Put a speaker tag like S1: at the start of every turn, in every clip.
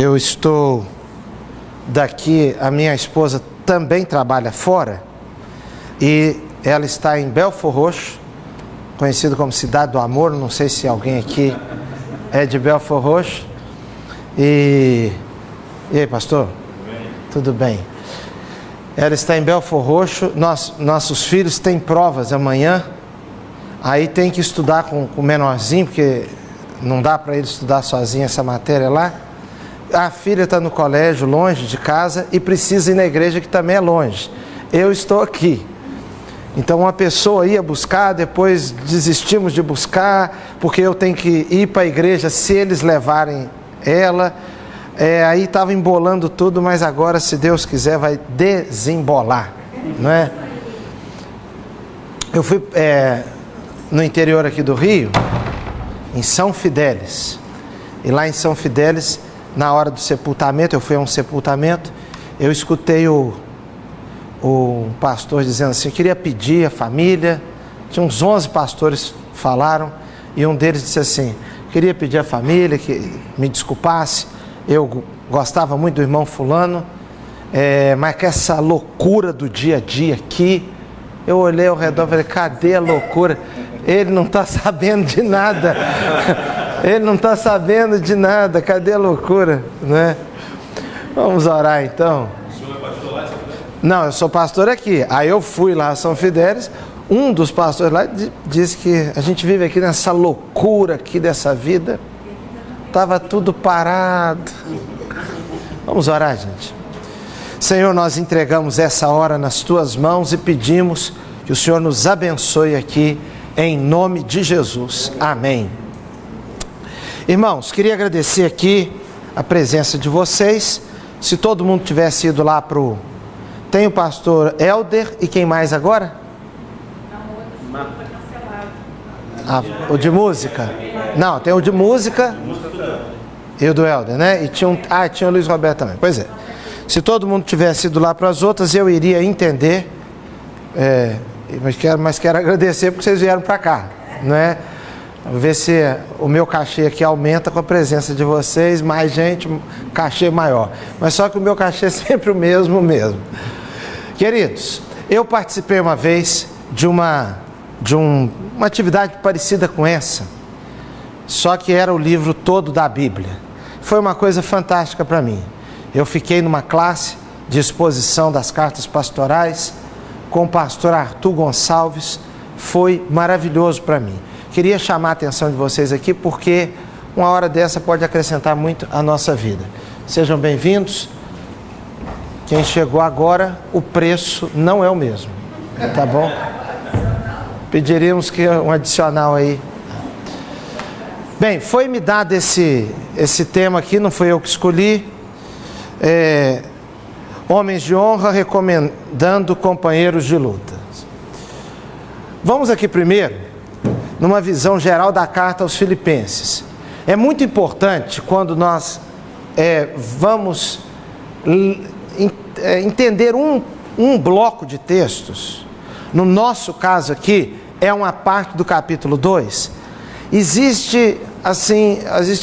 S1: Eu estou daqui, a minha esposa também trabalha fora e ela está em Belford Roxo, conhecido como Cidade do Amor. Não sei se alguém aqui é de Belford Roxo. E aí, pastor? Tudo bem? Ela está em Belford Roxo. Nossos filhos têm provas amanhã, aí tem que estudar com o menorzinho, porque não dá para ele estudar sozinho essa matéria lá. A filha está no colégio, longe de casa, e precisa ir na igreja, que também é longe. Eu estou aqui. Então uma pessoa ia buscar, depois desistimos de buscar, porque eu tenho que ir para a igreja se eles levarem ela. Aí estava embolando tudo, mas agora, se Deus quiser, vai desembolar, não é? Eu fui no interior aqui do Rio, em São Fidélis, e lá em São Fidélis, na hora do sepultamento, eu fui a um sepultamento, eu escutei o pastor dizendo assim: eu queria pedir à família, tinha uns 11 pastores falaram, e um deles disse assim: queria pedir à família que me desculpasse, eu gostava muito do irmão fulano, mas que essa loucura do dia a dia aqui, eu olhei ao redor e falei: cadê a loucura? Ele não está sabendo de nada. Ele não está sabendo de nada. Cadê a loucura, né? Vamos orar então.
S2: O senhor é pastor lá?
S1: Não, eu sou pastor aqui. Aí eu fui lá a São Fidélis. Um dos pastores lá disse que a gente vive aqui nessa loucura aqui dessa vida. Estava tudo parado. Vamos orar, gente. Senhor, nós entregamos essa hora nas tuas mãos e pedimos que o Senhor nos abençoe aqui, em nome de Jesus. Amém. Irmãos, queria agradecer aqui a presença de vocês. Se todo mundo tivesse ido lá tem o pastor Helder e quem mais agora? O de música? Não, tem o de música e o do Helder, né? E tinha o Luiz Roberto também. Pois é. Se todo mundo tivesse ido lá para as outras, eu iria entender. Mas quero agradecer porque vocês vieram para cá, não é? Ver se o meu cachê aqui aumenta com a presença de vocês, mais gente, cachê maior. Mas só que o meu cachê é sempre o mesmo. Queridos, eu participei uma vez de uma atividade parecida com essa, só que era o livro todo da Bíblia. Foi uma coisa fantástica para mim. Eu fiquei numa classe de exposição das cartas pastorais com o pastor Arthur Gonçalves. Foi maravilhoso para mim. Queria chamar a atenção de vocês aqui, porque uma hora dessa pode acrescentar muito à nossa vida. Sejam bem-vindos. Quem chegou agora, o preço não é o mesmo, tá bom? Pediríamos que um adicional aí. Bem, foi-me dado esse tema aqui, não foi eu que escolhi. Homens de honra recomendando companheiros de luta. Vamos aqui primeiro numa visão geral da carta aos Filipenses. É muito importante quando nós vamos entender um bloco de textos. No nosso caso aqui, é uma parte do capítulo 2. Existem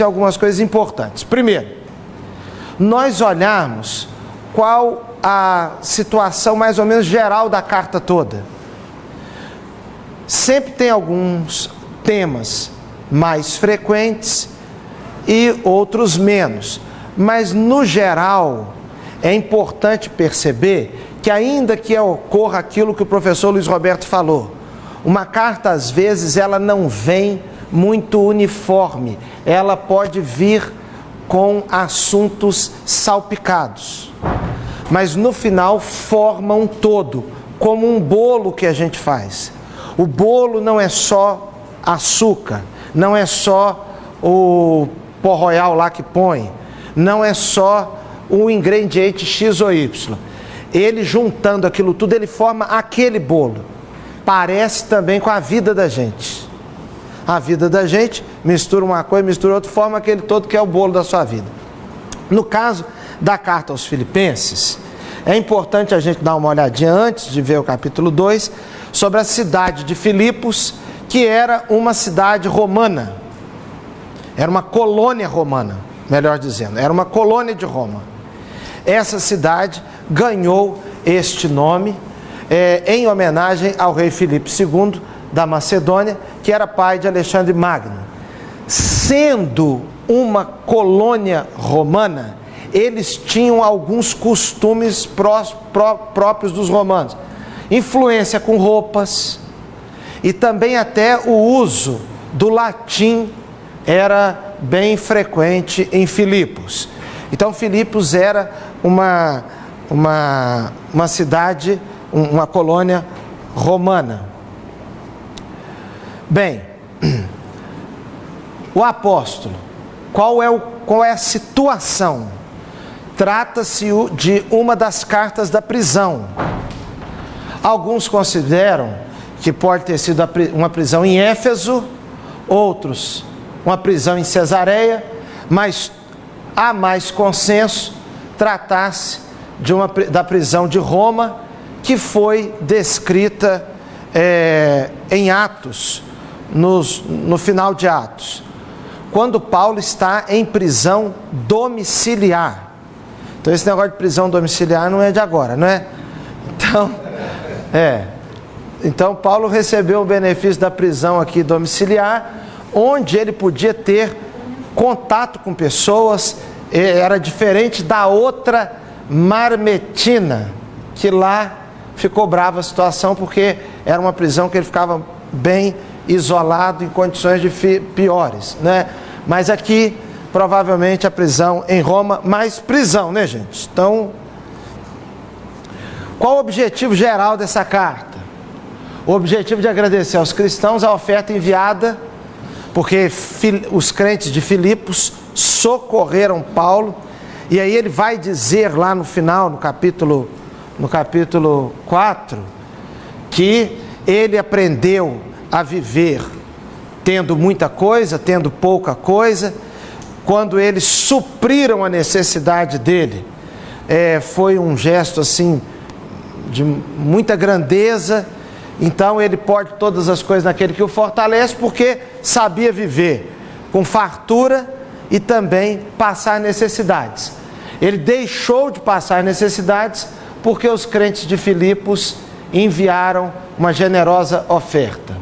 S1: algumas coisas importantes. Primeiro, nós olharmos qual a situação mais ou menos geral da carta toda. Sempre tem alguns temas mais frequentes e outros menos, mas no geral é importante perceber que, ainda que ocorra aquilo que o professor Luiz Roberto falou, uma carta às vezes ela não vem muito uniforme, ela pode vir com assuntos salpicados, mas no final forma um todo, como um bolo que a gente faz. O bolo não é só açúcar, não é só o pó royal lá que põe, não é só o ingrediente X ou Y. Ele, juntando aquilo tudo, ele forma aquele bolo. Parece também com a vida da gente. A vida da gente mistura uma coisa, mistura outra, forma aquele todo que é o bolo da sua vida. No caso da carta aos Filipenses, é importante a gente dar uma olhadinha antes de ver o capítulo 2, sobre a cidade de Filipos, que era uma cidade romana, era uma colônia romana. melhor dizendo, era uma colônia de Roma. Essa cidade ganhou este nome em homenagem ao rei Filipe II da Macedônia, que era pai de Alexandre Magno. Sendo uma colônia romana, eles tinham alguns costumes próprios dos romanos. Influência com roupas e também até o uso do latim era bem frequente em Filipos. Então Filipos era uma cidade, uma colônia romana. Bem, o apóstolo, qual é a situação? Trata-se de uma das cartas da prisão. Alguns consideram que pode ter sido uma prisão em Éfeso, outros uma prisão em Cesareia, mas há mais consenso tratar-se da prisão de Roma, que foi descrita em Atos, no final de Atos, quando Paulo está em prisão domiciliar. Então esse negócio de prisão domiciliar não é de agora, não é? Então Paulo recebeu o benefício da prisão aqui domiciliar, onde ele podia ter contato com pessoas. Era diferente da outra Marmetina, que lá ficou brava a situação, porque era uma prisão que ele ficava bem isolado, em condições piores, né? Mas aqui, provavelmente, a prisão em Roma, mais prisão, né, gente? Então, qual o objetivo geral dessa carta? O objetivo de agradecer aos cristãos a oferta enviada, porque os crentes de Filipos socorreram Paulo, e aí ele vai dizer lá no final, no capítulo 4, que ele aprendeu a viver tendo muita coisa, tendo pouca coisa. Quando eles supriram a necessidade dele, foi um gesto assim de muita grandeza. Então ele pode todas as coisas naquele que o fortalece, porque sabia viver com fartura e também passar necessidades. Ele deixou de passar necessidades porque os crentes de Filipos enviaram uma generosa oferta.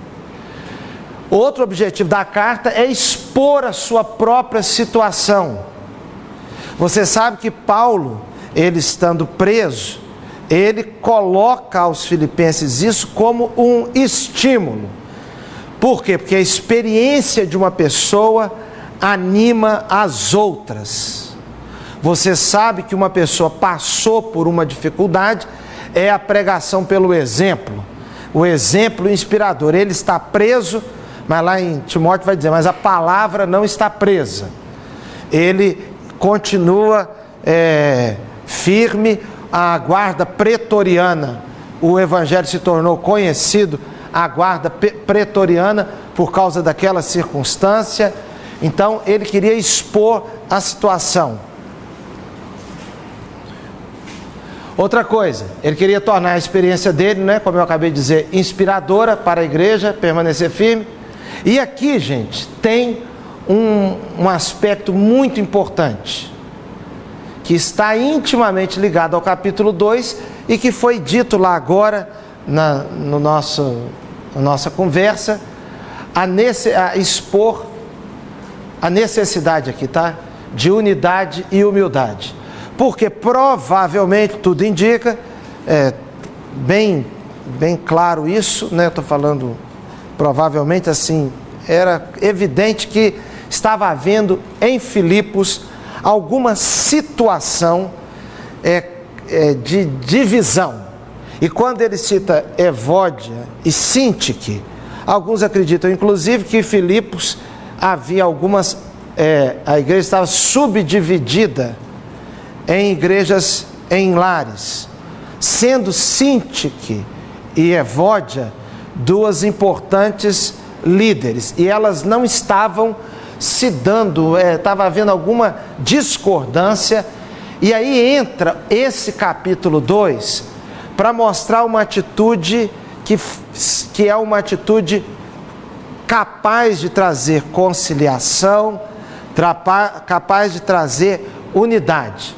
S1: Outro objetivo da carta é expor a sua própria situação. Você sabe que Paulo, ele estando preso, ele coloca aos filipenses isso como um estímulo. Por quê? Porque a experiência de uma pessoa anima as outras. Você sabe que uma pessoa passou por uma dificuldade, é a pregação pelo exemplo, o exemplo inspirador. Ele está preso, mas lá em Timóteo vai dizer, mas a palavra não está presa. Ele continua firme. A guarda pretoriana, o evangelho se tornou conhecido, a guarda pretoriana, por causa daquela circunstância. Então ele queria expor a situação. Outra coisa, ele queria tornar a experiência dele, né, como eu acabei de dizer, inspiradora para a igreja, permanecer firme. E aqui, gente, tem um aspecto muito importante, que está intimamente ligado ao capítulo 2 e que foi dito lá agora, na nossa conversa, a expor a necessidade aqui, tá? De unidade e humildade. Porque provavelmente, tudo indica, bem claro isso, né? Eu estou falando provavelmente assim, era evidente que estava havendo em Filipos alguma situação de divisão. E quando ele cita Evódia e Sintique, alguns acreditam inclusive que em Filipos havia a igreja estava subdividida em igrejas em lares, sendo Sintique e Evódia duas importantes líderes, e elas não estavam se dando, estava havendo alguma discordância. E aí entra esse capítulo 2 para mostrar uma atitude que é uma atitude capaz de trazer conciliação, capaz de trazer unidade.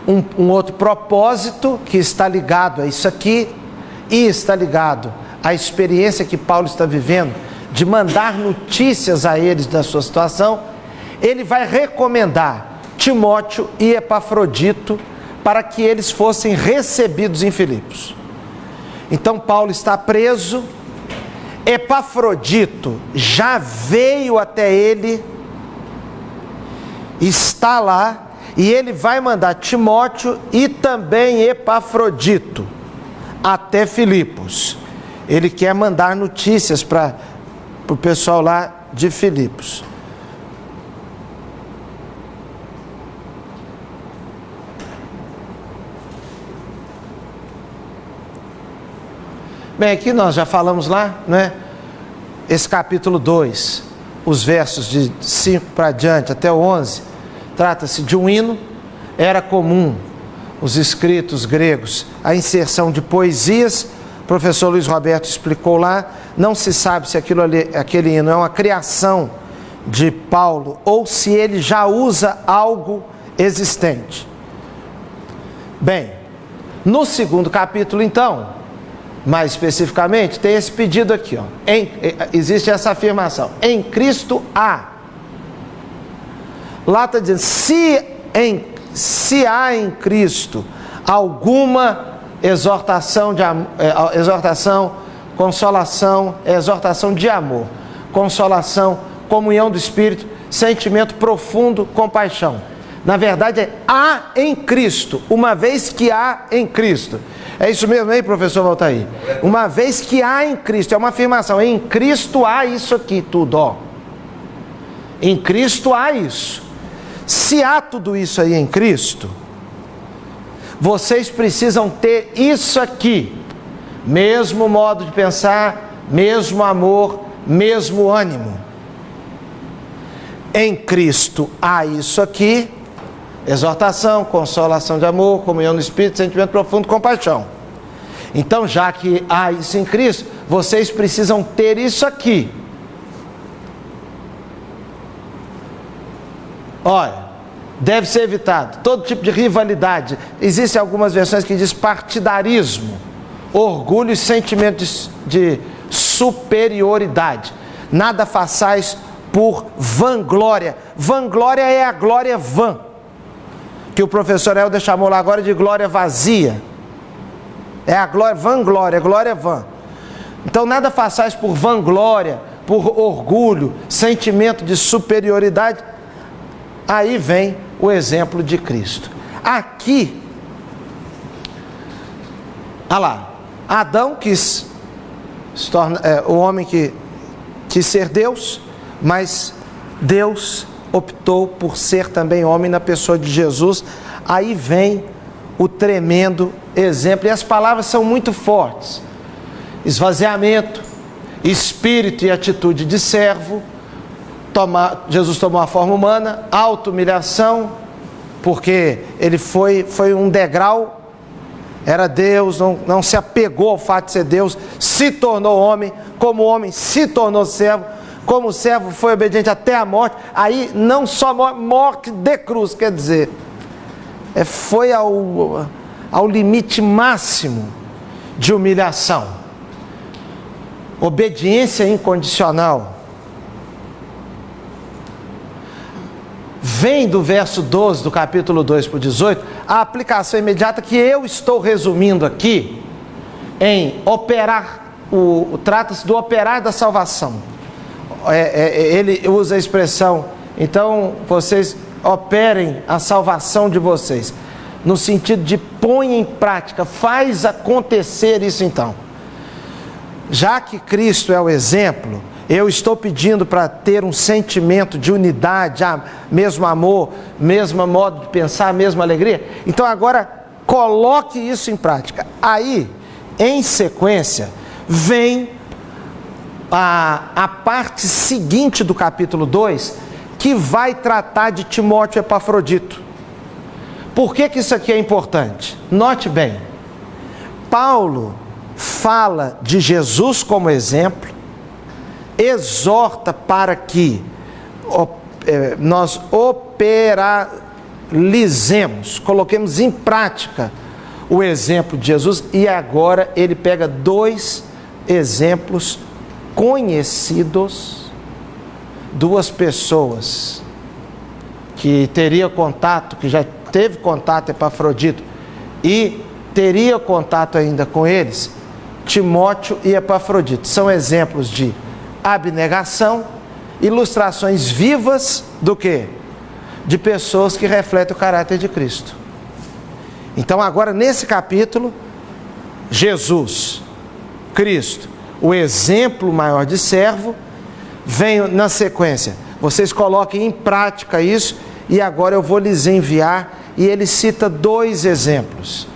S1: Um outro propósito que está ligado a isso aqui e está ligado à experiência que Paulo está vivendo de mandar notícias a eles da sua situação, ele vai recomendar Timóteo e Epafrodito para que eles fossem recebidos em Filipos. Então Paulo está preso, Epafrodito já veio até ele, está lá, e ele vai mandar Timóteo e também Epafrodito até Filipos. Ele quer mandar notícias para o pessoal lá de Filipos. Bem, aqui nós já falamos lá, né? Esse capítulo 2, os versos de 5 para diante até o 11, trata-se de um hino. Era comum os escritos gregos a inserção de poesias. O professor Luiz Roberto explicou lá. Não se sabe se aquele hino é uma criação de Paulo ou se ele já usa algo existente. Bem, no segundo capítulo, então, mais especificamente, tem esse pedido aqui, ó. Existe essa afirmação: em Cristo há. Lá está dizendo: se há em Cristo alguma exortação, consolação, exortação de amor, consolação, comunhão do Espírito, sentimento profundo, compaixão. Na verdade há em Cristo, uma vez que há em Cristo. É isso mesmo, hein, professor Valtair? Uma vez que há em Cristo, é uma afirmação: em Cristo há isso aqui tudo, ó. Em Cristo há isso. Se há tudo isso aí em Cristo, vocês precisam ter isso aqui: mesmo modo de pensar, mesmo amor, mesmo ânimo. Em Cristo há isso aqui: exortação, consolação de amor, comunhão no Espírito, sentimento profundo, compaixão. Então, já que há isso em Cristo, vocês precisam ter isso aqui. Olha, deve ser evitado todo tipo de rivalidade. Existem algumas versões que diz partidarismo, orgulho e sentimento de superioridade. Nada façais por vanglória. Vanglória é a glória vã, que o professor Helder chamou lá agora de glória vazia. É a glória, vanglória, glória vã. Então nada façais por vanglória, por orgulho, sentimento de superioridade. Aí vem o exemplo de Cristo. Aqui, olha lá, Adão quis se tornar, o homem que quis ser Deus, mas Deus optou por ser também homem na pessoa de Jesus. Aí vem o tremendo exemplo, e as palavras são muito fortes: esvaziamento, espírito e atitude de servo. Jesus tomou a forma humana, auto-humilhação, porque ele foi um degrau, era Deus, não se apegou ao fato de ser Deus, se tornou homem, como homem se tornou servo, como servo foi obediente até a morte. Aí não só morte de cruz, quer dizer, foi ao limite máximo de humilhação, obediência incondicional. Vem do verso 12 do capítulo 2 para o 18, a aplicação imediata que eu estou resumindo aqui em operar, trata-se do operar da salvação. Ele usa a expressão, então vocês operem a salvação de vocês, no sentido de põe em prática, faz acontecer isso então. Já que Cristo é o exemplo, eu estou pedindo para ter um sentimento de unidade, mesmo amor, mesmo modo de pensar, mesma alegria. Então agora coloque isso em prática. Aí, em sequência, vem a parte seguinte do capítulo 2, que vai tratar de Timóteo e Epafrodito. Por que isso aqui é importante? Note bem, Paulo fala de Jesus como exemplo, exorta para que nós operalizemos, coloquemos em prática o exemplo de Jesus. E agora ele pega 2 exemplos conhecidos, 2 pessoas que teria contato, que já teve contato Epafrodito e teria contato ainda com eles, Timóteo e Epafrodito. São exemplos de abnegação, ilustrações vivas do quê? De pessoas que refletem o caráter de Cristo. Então agora nesse capítulo, Jesus, Cristo, o exemplo maior de servo, vem na sequência. Vocês coloquem em prática isso e agora eu vou lhes enviar. E ele cita 2 exemplos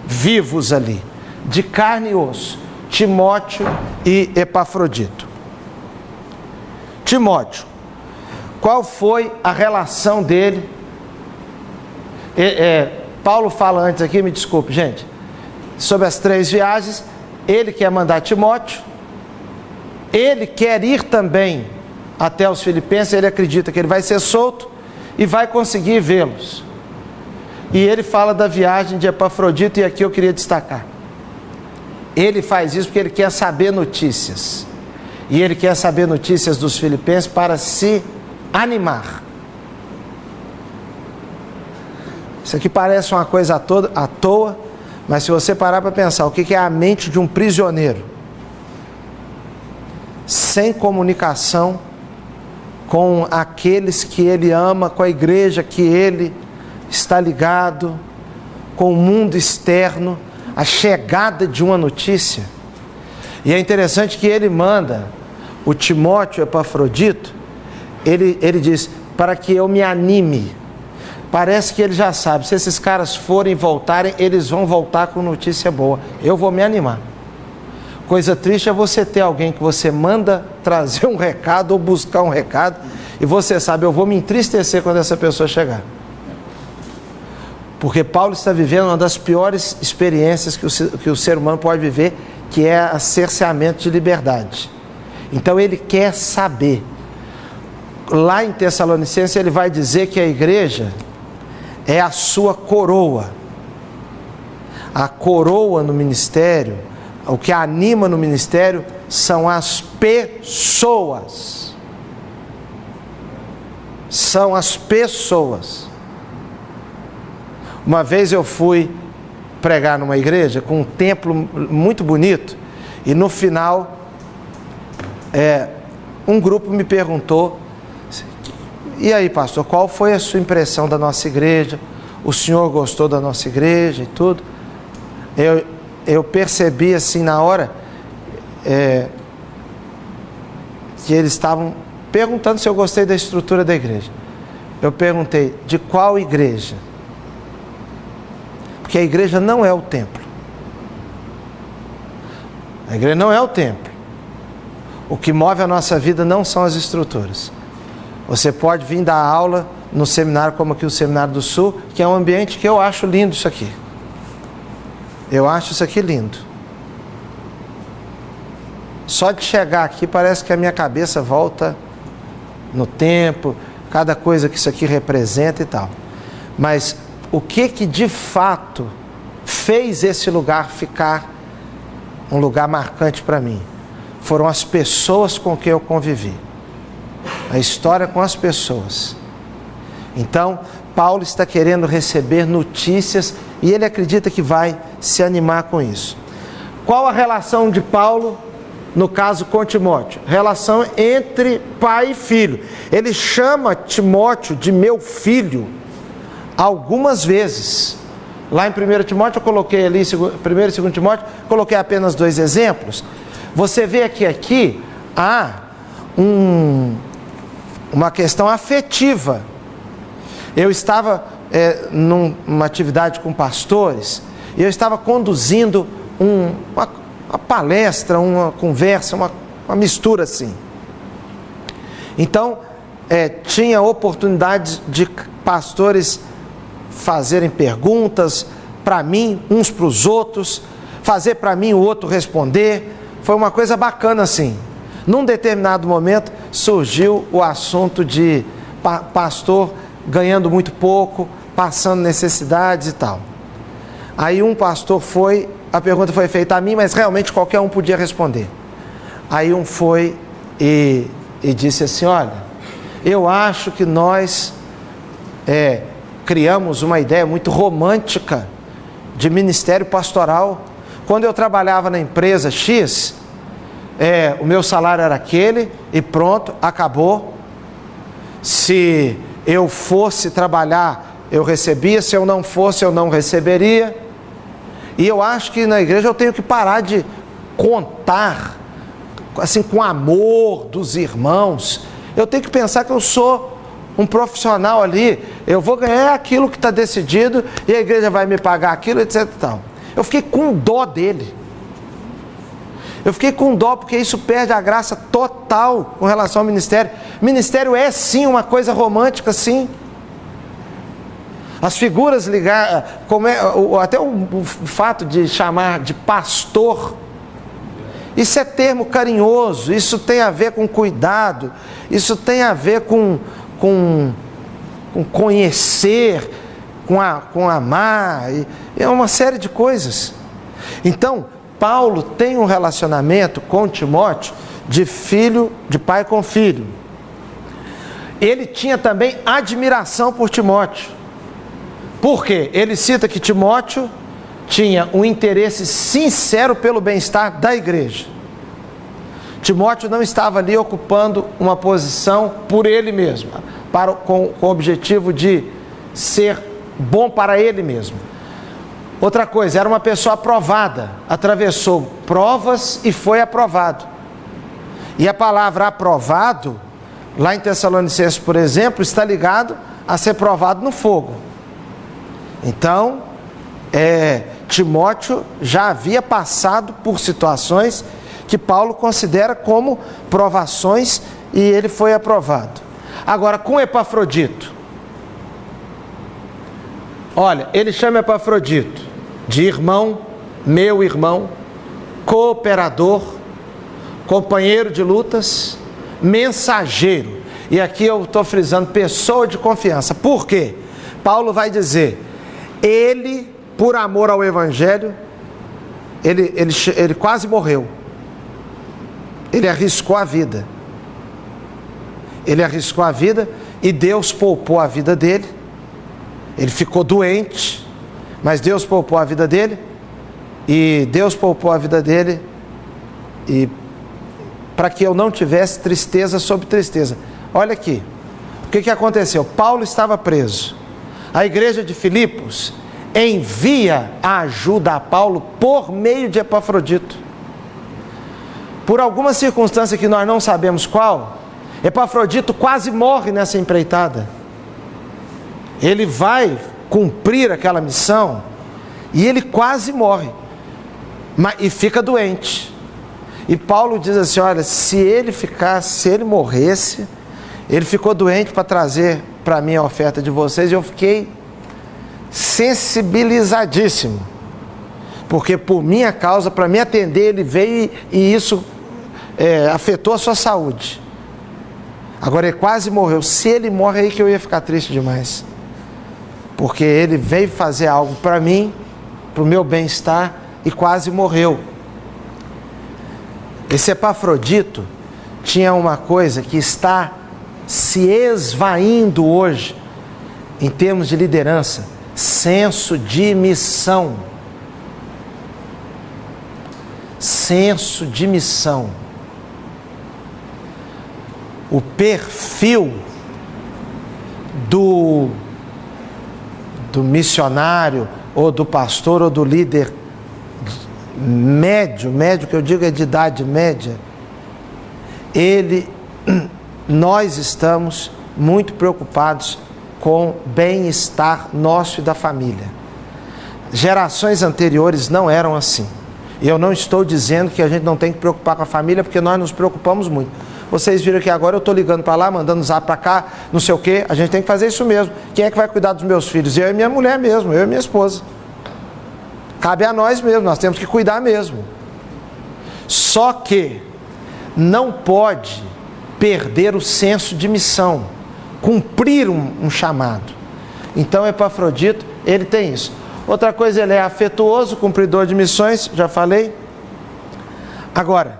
S1: vivos ali, de carne e osso, Timóteo e Epafrodito. Timóteo, qual foi a relação dele? Paulo fala antes aqui, me desculpe, gente, sobre as 3 viagens. Ele quer mandar Timóteo, ele quer ir também até os Filipenses, ele acredita que ele vai ser solto e vai conseguir vê-los. E ele fala da viagem de Epafrodito, e aqui eu queria destacar. Ele faz isso porque ele quer saber notícias. E ele quer saber notícias dos Filipenses para se animar. Isso aqui parece uma coisa à toa, mas se você parar para pensar, o que é a mente de um prisioneiro? Sem comunicação com aqueles que ele ama, com a igreja que ele está ligado, com o mundo externo, a chegada de uma notícia. E é interessante que ele manda o Timóteo Epafrodito, ele diz, para que eu me anime. Parece que ele já sabe, se esses caras forem e voltarem, eles vão voltar com notícia boa. Eu vou me animar. Coisa triste é você ter alguém que você manda trazer um recado ou buscar um recado, e você sabe, eu vou me entristecer quando essa pessoa chegar. Porque Paulo está vivendo uma das piores experiências que o ser humano pode viver, que é o cerceamento de liberdade. Então ele quer saber. Lá em Tessalonicenses ele vai dizer que a igreja é a sua coroa. A coroa no ministério, o que anima no ministério são as pessoas. São as pessoas. Uma vez eu fui pregar numa igreja com um templo muito bonito e no final um grupo me perguntou: e aí, pastor, qual foi a sua impressão da nossa igreja? O senhor gostou da nossa igreja e tudo? Eu percebi assim na hora que eles estavam perguntando se eu gostei da estrutura da igreja. Eu perguntei: de qual igreja? Porque a igreja não é o templo. A igreja não é o templo. O que move a nossa vida não são as estruturas. Você pode vir dar aula no seminário como aqui o Seminário do Sul, que é um ambiente que eu acho lindo isso aqui. Eu acho isso aqui lindo. Só de chegar aqui parece que a minha cabeça volta no tempo, cada coisa que isso aqui representa e tal. Mas o que de fato fez esse lugar ficar um lugar marcante para mim? Foram as pessoas com quem eu convivi. A história com as pessoas. Então, Paulo está querendo receber notícias e ele acredita que vai se animar com isso. Qual a relação de Paulo, no caso com Timóteo? Relação entre pai e filho. Ele chama Timóteo de meu filho algumas vezes. Lá em 1 Timóteo eu coloquei ali, 1 e 2 Timóteo, coloquei apenas 2 exemplos. Você vê que aqui há uma questão afetiva. Eu estava numa atividade com pastores, e eu estava conduzindo uma palestra, uma conversa, uma mistura assim. Então, tinha oportunidade de pastores fazerem perguntas para mim, uns para os outros, fazer para mim, o outro responder. Foi uma coisa bacana assim. Num determinado momento surgiu o assunto de pastor ganhando muito pouco, passando necessidades e tal. Aí um pastor foi, a pergunta foi feita a mim, mas realmente qualquer um podia responder. Aí um foi e disse assim: olha, eu acho que nós criamos uma ideia muito romântica de ministério pastoral. Quando eu trabalhava na empresa X, o meu salário era aquele e pronto, acabou. Se eu fosse trabalhar, eu recebia; se eu não fosse, eu não receberia. E eu acho que na igreja eu tenho que parar de contar assim com amor dos irmãos. Eu tenho que pensar que eu sou um profissional ali, eu vou ganhar aquilo que está decidido e a igreja vai me pagar aquilo, etc e tal. Eu fiquei com dó dele. Eu fiquei com dó porque isso perde a graça total com relação ao ministério. Ministério é sim uma coisa romântica, sim. As figuras ligadas, até o fato de chamar de pastor, isso é termo carinhoso, isso tem a ver com cuidado, isso tem a ver com conhecer, com amar, é uma série de coisas. Então, Paulo tem um relacionamento com Timóteo de pai com filho. Ele tinha também admiração por Timóteo. Por quê? Ele cita que Timóteo tinha um interesse sincero pelo bem-estar da igreja. Timóteo não estava ali ocupando uma posição por ele mesmo, com o objetivo de ser bom para ele mesmo. Outra coisa, era uma pessoa aprovada, atravessou provas e foi aprovado. E a palavra aprovado, lá em Tessalonicenses, por exemplo, está ligado a ser provado no fogo. Então, Timóteo já havia passado por situações que Paulo considera como provações e ele foi aprovado. Agora, com Epafrodito, olha, ele chama Epafrodito de irmão, meu irmão, cooperador, companheiro de lutas, mensageiro. E aqui eu estou frisando pessoa de confiança. Por quê? Paulo vai dizer, ele, por amor ao Evangelho, ele quase morreu. Ele arriscou a vida. Ele arriscou a vida e Deus poupou a vida dele. Ele ficou doente, mas Deus poupou a vida dele. E Deus poupou a vida dele para que eu não tivesse tristeza sobre tristeza. Olha aqui, o que aconteceu? Paulo estava preso. A igreja de Filipos envia a ajuda a Paulo por meio de Epafrodito. Por alguma circunstância que nós não sabemos qual, Epafrodito quase morre nessa empreitada. Ele vai cumprir aquela missão e ele quase morre, e fica doente. E Paulo diz assim, olha, se ele morresse, ele ficou doente para trazer para mim a oferta de vocês, e eu fiquei sensibilizadíssimo, porque por minha causa, para me atender, ele veio e isso afetou a sua saúde. Agora ele quase morreu. Se ele morre, aí que eu ia ficar triste demais, porque ele veio fazer algo para mim, para o meu bem-estar, e quase morreu. Esse Epafrodito tinha uma coisa que está se esvaindo hoje em termos de liderança: senso de missão. Senso de missão. O perfil do missionário, ou do pastor, ou do líder médio que eu digo é de idade média, nós estamos muito preocupados com o bem-estar nosso e da família. Gerações anteriores não eram assim. E eu não estou dizendo que a gente não tem que preocupar com a família, porque nós nos preocupamos muito. Vocês viram que agora eu estou ligando para lá, mandando zap para cá, não sei o quê. A gente tem que fazer isso mesmo. Quem é que vai cuidar dos meus filhos? Eu e minha mulher mesmo, eu e minha esposa. Cabe a nós mesmo, nós temos que cuidar mesmo. Só que não pode perder o senso de missão. cumprir um chamado. Então Epafrodito, ele tem isso. Outra coisa, ele é afetuoso, cumpridor de missões, já falei. Agora,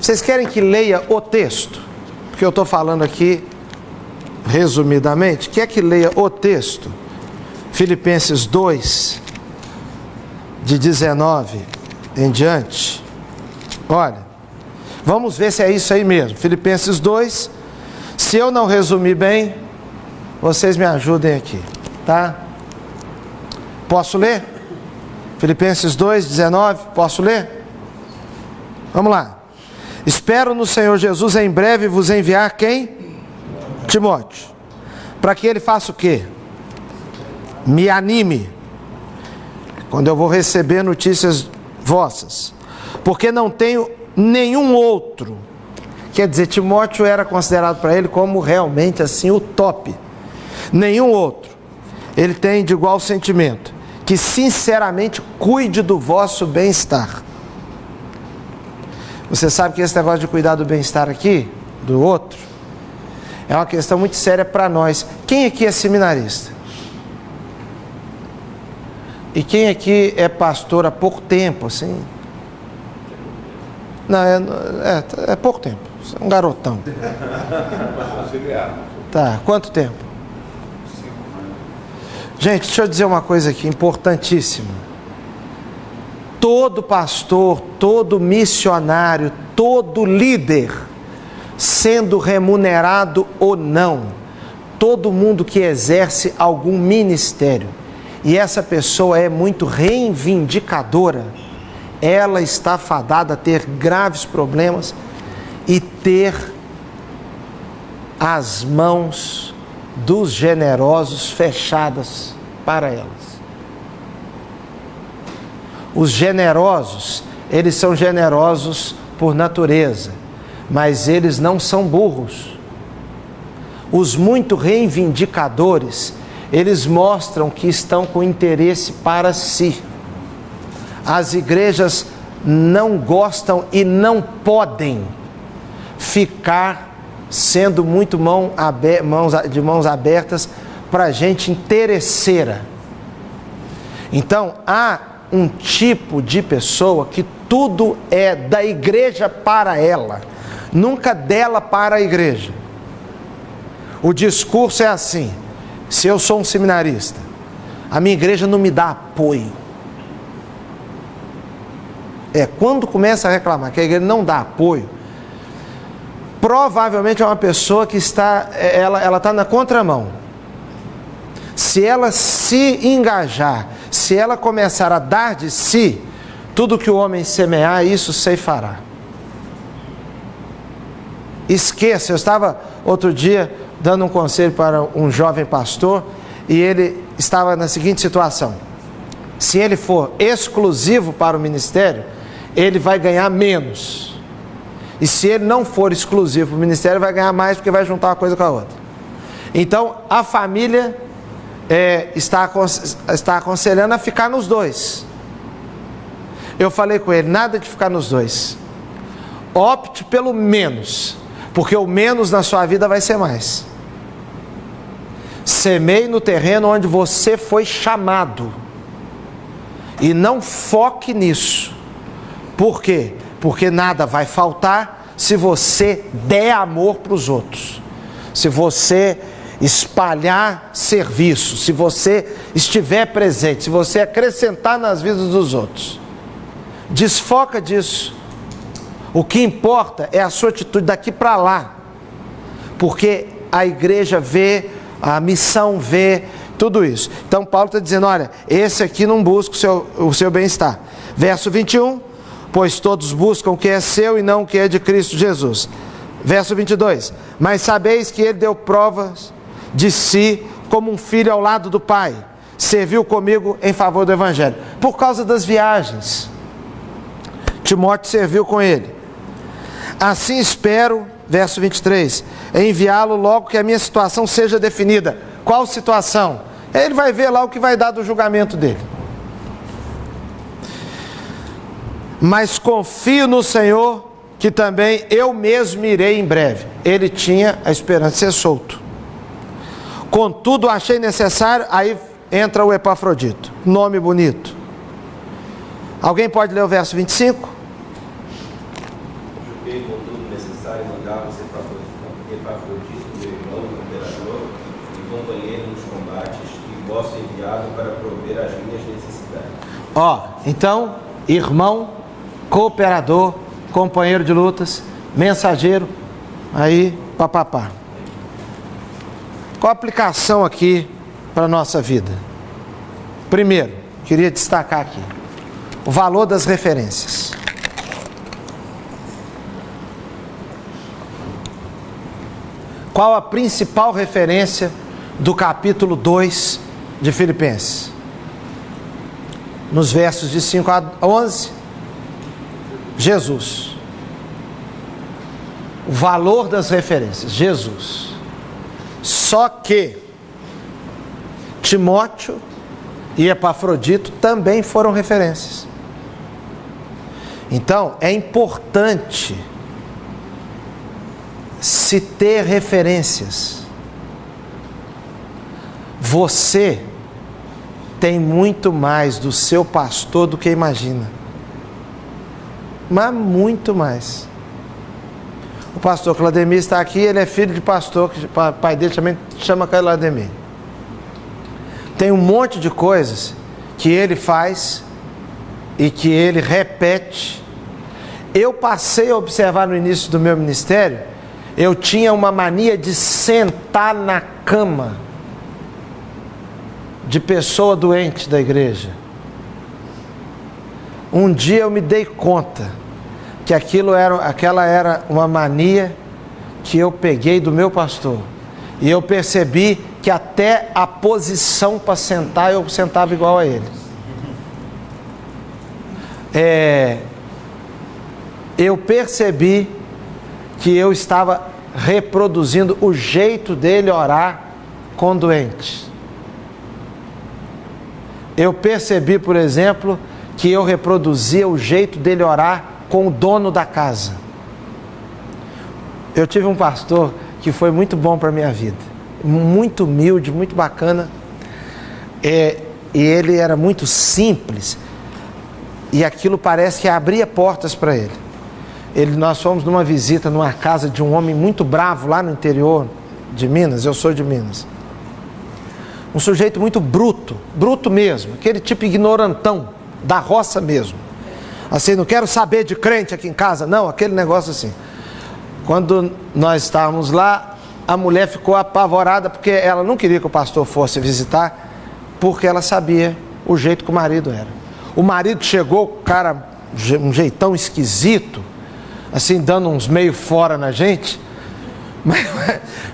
S1: vocês querem que leia o texto? Porque eu estou falando aqui resumidamente. Quer que leia o texto? Filipenses 2, de 19 em diante. Olha, vamos ver se é isso aí mesmo. Filipenses 2, se eu não resumir bem, vocês me ajudem aqui, tá? Posso ler? Filipenses 2, 19, posso ler? Vamos lá. Espero no Senhor Jesus em breve vos enviar quem? Timóteo. Para que ele faça o quê? Me anime quando eu vou receber notícias vossas, porque não tenho nenhum outro. Quer dizer, Timóteo era considerado para ele como realmente assim o top. Nenhum outro. Ele tem de igual sentimento, que sinceramente cuide do vosso bem-estar. Você sabe que esse negócio de cuidar do bem-estar aqui, do outro, é uma questão muito séria para nós. Quem aqui é seminarista? E quem aqui é pastor há pouco tempo, assim? Não, é pouco tempo. Você é um garotão. Tá, quanto tempo? Gente, deixa eu dizer uma coisa aqui, importantíssima. Todo pastor, todo missionário, todo líder, sendo remunerado ou não, todo mundo que exerce algum ministério, e essa pessoa é muito reivindicadora, ela está fadada a ter graves problemas e ter as mãos dos generosos fechadas para elas. Os generosos, eles são generosos por natureza, mas eles não são burros. Os muito reivindicadores, eles mostram que estão com interesse para si. As igrejas não gostam e não podem ficar sendo muito de mãos abertas para gente interesseira. Então, há um tipo de pessoa que tudo é da igreja para ela, nunca dela para a igreja. O discurso é assim: se eu sou um seminarista, a minha igreja não me dá apoio. Quando começa a reclamar que a igreja não dá apoio, provavelmente é uma pessoa que está na contramão. Se ela se engajar, se ela começar a dar de si, tudo que o homem semear, isso ceifará. Esqueça, eu estava outro dia dando um conselho para um jovem pastor, e ele estava na seguinte situação: se ele for exclusivo para o ministério, ele vai ganhar menos. E se ele não for exclusivo para o ministério, vai ganhar mais, porque vai juntar uma coisa com a outra. Então, a família está aconselhando a ficar nos dois. Eu falei com ele: nada de ficar nos dois. Opte pelo menos, porque o menos na sua vida vai ser mais. Semeie no terreno onde você foi chamado. E não foque nisso. Por quê? Porque nada vai faltar se você der amor para os outros. Se você espalhar serviço, se você estiver presente, se você acrescentar nas vidas dos outros. Desfoca disso. O que importa é a sua atitude daqui para lá. Porque a igreja vê, a missão vê, tudo isso. Então Paulo está dizendo: olha, esse aqui não busca o seu bem-estar. Verso 21, pois todos buscam o que é seu e não o que é de Cristo Jesus. Verso 22, mas sabeis que ele deu provas de si como um filho ao lado do Pai, serviu comigo em favor do Evangelho. Por causa das viagens, Timóteo serviu com ele. Assim espero, verso 23, enviá-lo logo que a minha situação seja definida. Qual situação? Ele vai ver lá o que vai dar do julgamento dele. Mas confio no Senhor, que também eu mesmo irei em breve. Ele tinha a esperança de ser solto. Contudo, achei necessário, aí entra o Epafrodito, nome bonito. Alguém pode ler o verso 25?
S2: Julguei, contudo, necessário mandar-vos Epafrodito, meu irmão, o imperador, e companheiro nos combates, e vosso enviado para prover as minhas necessidades.
S1: Então, irmão, cooperador, companheiro de lutas, mensageiro, aí, papapá. Qual a aplicação aqui para a nossa vida? Primeiro, queria destacar aqui o valor das referências. Qual a principal referência do capítulo 2 de Filipenses? Nos versos de 5 a 11, Jesus. O valor das referências, Jesus. Só que Timóteo e Epafrodito também foram referências. Então, é importante se ter referências. Você tem muito mais do seu pastor do que imagina. Mas muito mais. O pastor Claudemir está aqui, ele é filho de pastor, que o pai dele também chama Claudemir. Tem um monte de coisas que ele faz e que ele repete. Eu passei a observar no início do meu ministério, eu tinha uma mania de sentar na cama de pessoa doente da igreja. Um dia eu me dei conta que aquela era uma mania que eu peguei do meu pastor. E eu percebi que até a posição para sentar, eu sentava igual a ele. Eu percebi que eu estava reproduzindo o jeito dele orar com doentes. Eu percebi, por exemplo, que eu reproduzia o jeito dele orar com o dono da casa. Eu tive um pastor que foi muito bom para a minha vida, muito humilde, muito bacana, e ele era muito simples, e aquilo parece que abria portas para ele. Nós fomos numa visita numa casa de um homem muito bravo lá no interior de Minas, eu sou de Minas. Um sujeito muito bruto, bruto mesmo, aquele tipo ignorantão, da roça mesmo. Assim, não quero saber de crente aqui em casa, não, aquele negócio assim. Quando nós estávamos lá, a mulher ficou apavorada porque ela não queria que o pastor fosse visitar, porque ela sabia o jeito que o marido era. O marido chegou, cara, um jeitão esquisito, assim, dando uns meio fora na gente,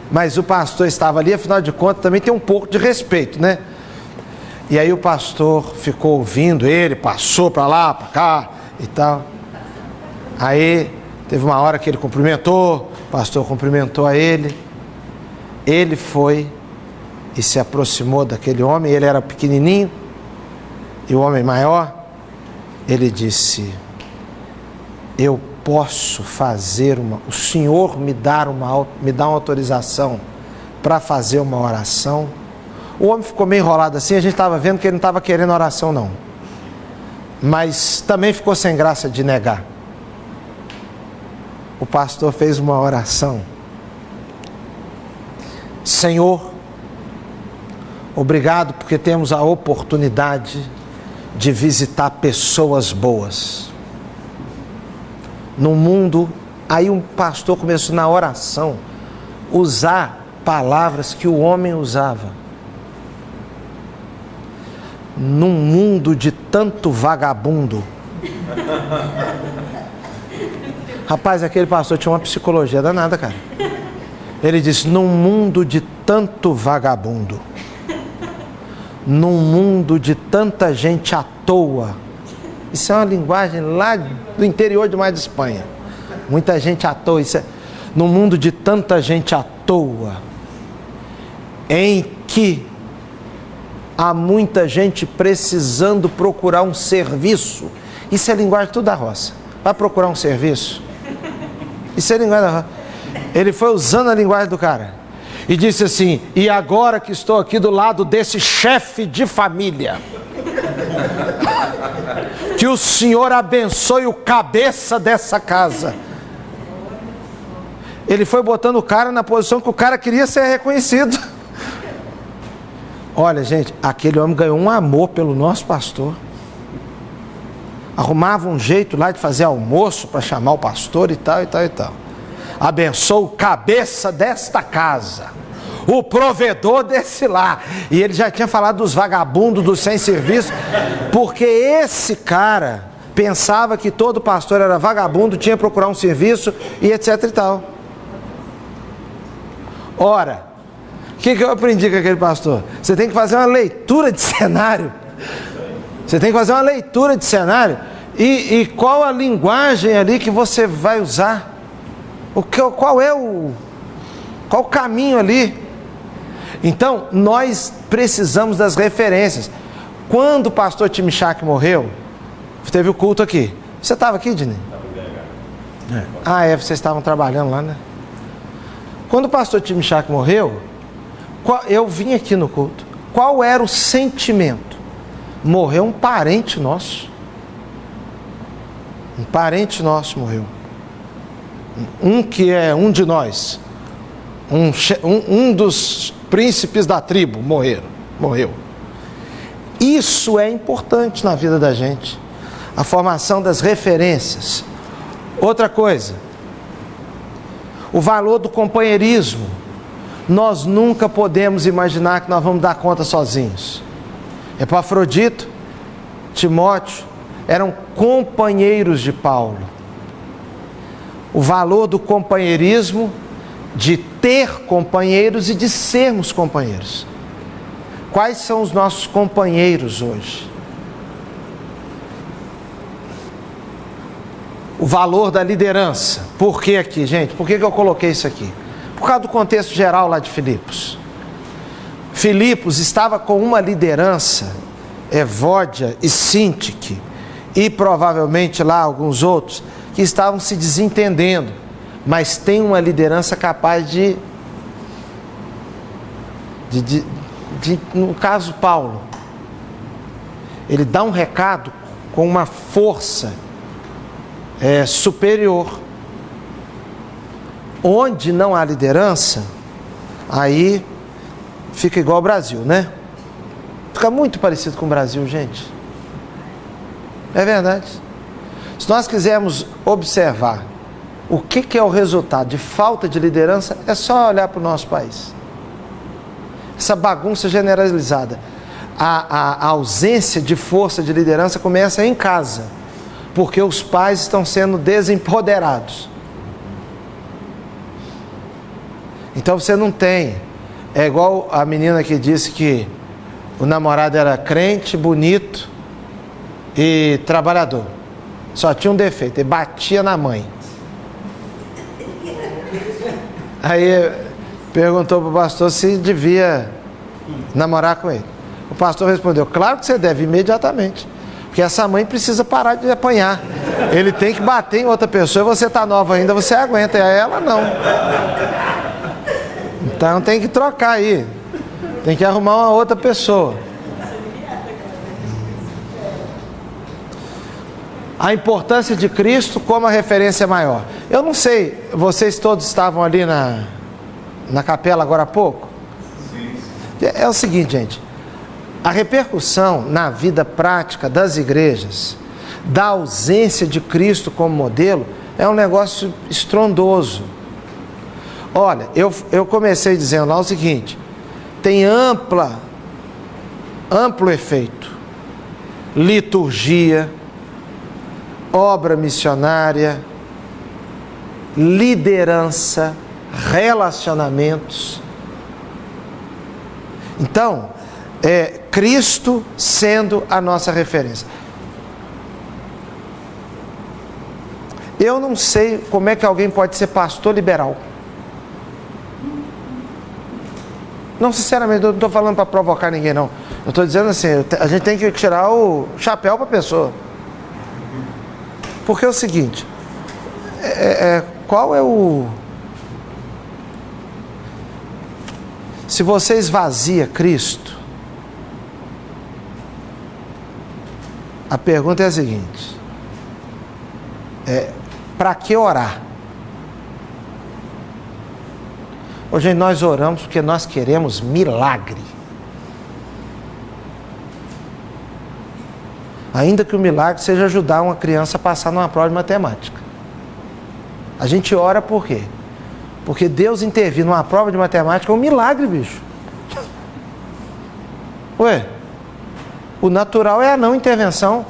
S1: mas o pastor estava ali, afinal de contas, também tem um pouco de respeito, né? E aí o pastor ficou ouvindo ele, passou para lá, para cá e tal. Aí teve uma hora que ele cumprimentou, o pastor cumprimentou a ele. Ele foi e se aproximou daquele homem, ele era pequenininho, e o homem maior, ele disse: eu posso fazer o senhor me dá uma autorização para fazer uma oração? O homem ficou meio enrolado assim, a gente estava vendo que ele não estava querendo oração não, mas também ficou sem graça de negar. O pastor fez uma oração: Senhor, obrigado porque temos a oportunidade de visitar pessoas boas no mundo. Aí um pastor começou na oração usar palavras que o homem usava. Num mundo de tanto vagabundo. Rapaz, aquele pastor tinha uma psicologia danada, cara. Ele disse: num mundo de tanto vagabundo, num mundo de tanta gente à toa. Isso é uma linguagem lá do interior demais de Espanha. Muita gente à toa. Isso é, num mundo de tanta gente à toa, em que há muita gente precisando procurar um serviço. Isso é linguagem tudo da roça. Vai procurar um serviço? Isso é linguagem da roça. Ele foi usando a linguagem do cara. e disse assim: e agora que estou aqui do lado desse chefe de família, que o Senhor abençoe o cabeça dessa casa. Ele foi botando o cara na posição que o cara queria ser reconhecido. Olha, gente, aquele homem ganhou um amor pelo nosso pastor. Arrumava um jeito lá de fazer almoço para chamar o pastor e tal, e tal, e tal. Abençoa o cabeça desta casa, o provedor desse lar. E ele já tinha falado dos vagabundos, dos sem serviço, porque esse cara pensava que todo pastor era vagabundo, tinha que procurar um serviço e etc e tal. Ora, o que eu aprendi com aquele pastor? Você tem que fazer uma leitura de cenário. Você tem que fazer uma leitura de cenário. E qual a linguagem ali que você vai usar? Qual o caminho ali? Então, nós precisamos das referências. Quando o pastor Timichak morreu, teve o culto aqui. Você estava aqui, Dini? Vocês estavam trabalhando lá, né? Quando o pastor Timichak morreu, eu vim aqui no culto. Qual era o sentimento? Morreu um parente nosso. Um parente nosso morreu. Um que é um de nós. Um dos príncipes da tribo morreu. Isso é importante na vida da gente. A formação das referências. Outra coisa. O valor do companheirismo. Nós nunca podemos imaginar que nós vamos dar conta sozinhos. Epafrodito, Timóteo eram companheiros de Paulo. O valor do companheirismo, de ter companheiros e de sermos companheiros. Quais são os nossos companheiros hoje? O valor da liderança. Por que aqui, gente? Por que eu coloquei isso aqui? Por causa do contexto geral lá de Filipos. Filipos estava com uma liderança, Evódia e Sintique, e provavelmente lá alguns outros, que estavam se desentendendo, mas tem uma liderança capaz de no caso Paulo, ele dá um recado com uma força superior. Onde não há liderança, aí fica igual ao Brasil, né? Fica muito parecido com o Brasil, gente. É verdade. Se nós quisermos observar o que é o resultado de falta de liderança, é só olhar para o nosso país. Essa bagunça generalizada. A ausência de força de liderança começa em casa, porque os pais estão sendo desempoderados. Então você não tem, é igual a menina que disse que o namorado era crente, bonito e trabalhador. Só tinha um defeito, ele batia na mãe. Aí perguntou para o pastor se devia namorar com ele. O pastor respondeu: claro que você deve, imediatamente. Porque essa mãe precisa parar de apanhar. Ele tem que bater em outra pessoa, e você está nova ainda, você aguenta, e ela não. Então tem que trocar aí. Tem que arrumar uma outra pessoa. A importância de Cristo como a referência maior. Eu não sei, vocês todos estavam ali na capela agora há pouco? É o seguinte, gente. A repercussão na vida prática das igrejas, da ausência de Cristo como modelo, é um negócio estrondoso. Olha, eu comecei dizendo lá o seguinte: tem amplo efeito. Liturgia, obra missionária, liderança, relacionamentos. Então, Cristo sendo a nossa referência. Eu não sei como é que alguém pode ser pastor liberal. Não, sinceramente, eu não estou falando para provocar ninguém, não. Eu estou dizendo assim, a gente tem que tirar o chapéu para a pessoa. Porque é o seguinte, qual é Se você esvazia Cristo, a pergunta é a seguinte: para que orar? Hoje nós oramos porque nós queremos milagre. Ainda que o milagre seja ajudar uma criança a passar numa prova de matemática. A gente ora por quê? Porque Deus intervir numa prova de matemática é um milagre, bicho. Ué, o natural é a não intervenção.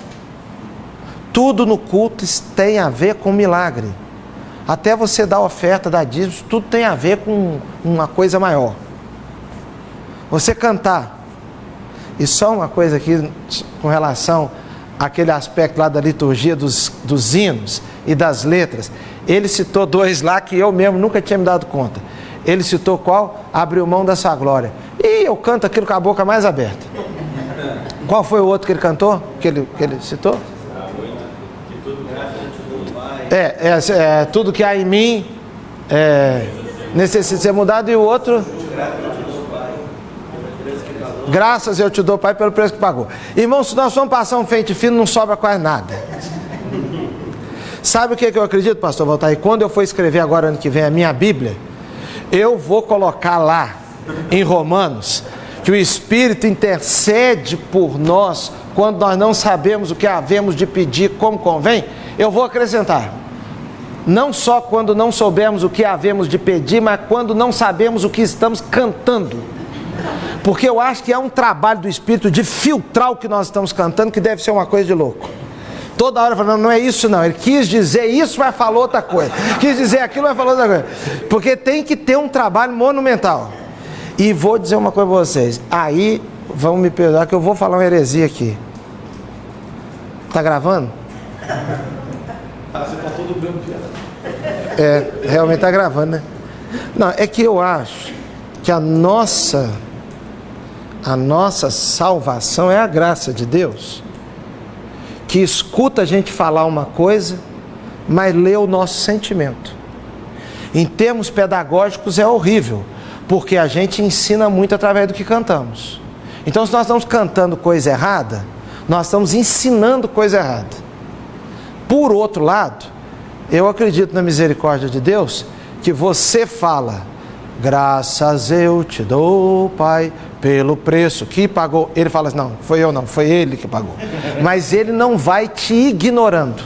S1: Tudo no culto tem a ver com milagre. Até você dar oferta, dar dízimos, tudo tem a ver com uma coisa maior. Você cantar. E só uma coisa aqui com relação àquele aspecto lá da liturgia dos hinos e das letras. Ele citou dois lá que eu mesmo nunca tinha me dado conta. Ele citou qual? Abriu mão da sua glória. E eu canto aquilo com a boca mais aberta. Qual foi o outro que ele cantou? Que ele citou? Tudo que há em mim necessita ser mudado. E o outro? Graças eu te dou, Pai, pelo preço que pagou. Irmãos, se nós vamos passar um pente fino, não sobra quase nada. Sabe o que eu acredito, pastor Valtair? Quando eu for escrever agora, ano que vem, a minha Bíblia, eu vou colocar lá, em Romanos, que o Espírito intercede por nós, quando nós não sabemos o que havemos de pedir como convém. Eu vou acrescentar, não só quando não soubermos o que havemos de pedir, mas quando não sabemos o que estamos cantando. Porque eu acho que é um trabalho do Espírito de filtrar o que nós estamos cantando, que deve ser uma coisa de louco. Toda hora falando, não é isso não, ele quis dizer isso, mas falou outra coisa. Quis dizer aquilo, mas falou outra coisa. Porque tem que ter um trabalho monumental. E vou dizer uma coisa para vocês, aí vão me perdoar que eu vou falar uma heresia aqui. Tá gravando?
S3: Você tá todo branco.
S1: Realmente tá gravando, né? Não, é que eu acho que a nossa salvação é a graça de Deus, que escuta a gente falar uma coisa, mas lê o nosso sentimento. Em termos pedagógicos é horrível, porque a gente ensina muito através do que cantamos. Então, se nós estamos cantando coisa errada, nós estamos ensinando coisa errada. Por outro lado, eu acredito na misericórdia de Deus, que você fala, graças eu te dou, Pai, pelo preço que pagou. Ele fala assim, não, foi eu não, foi ele que pagou. Mas ele não vai te ignorando.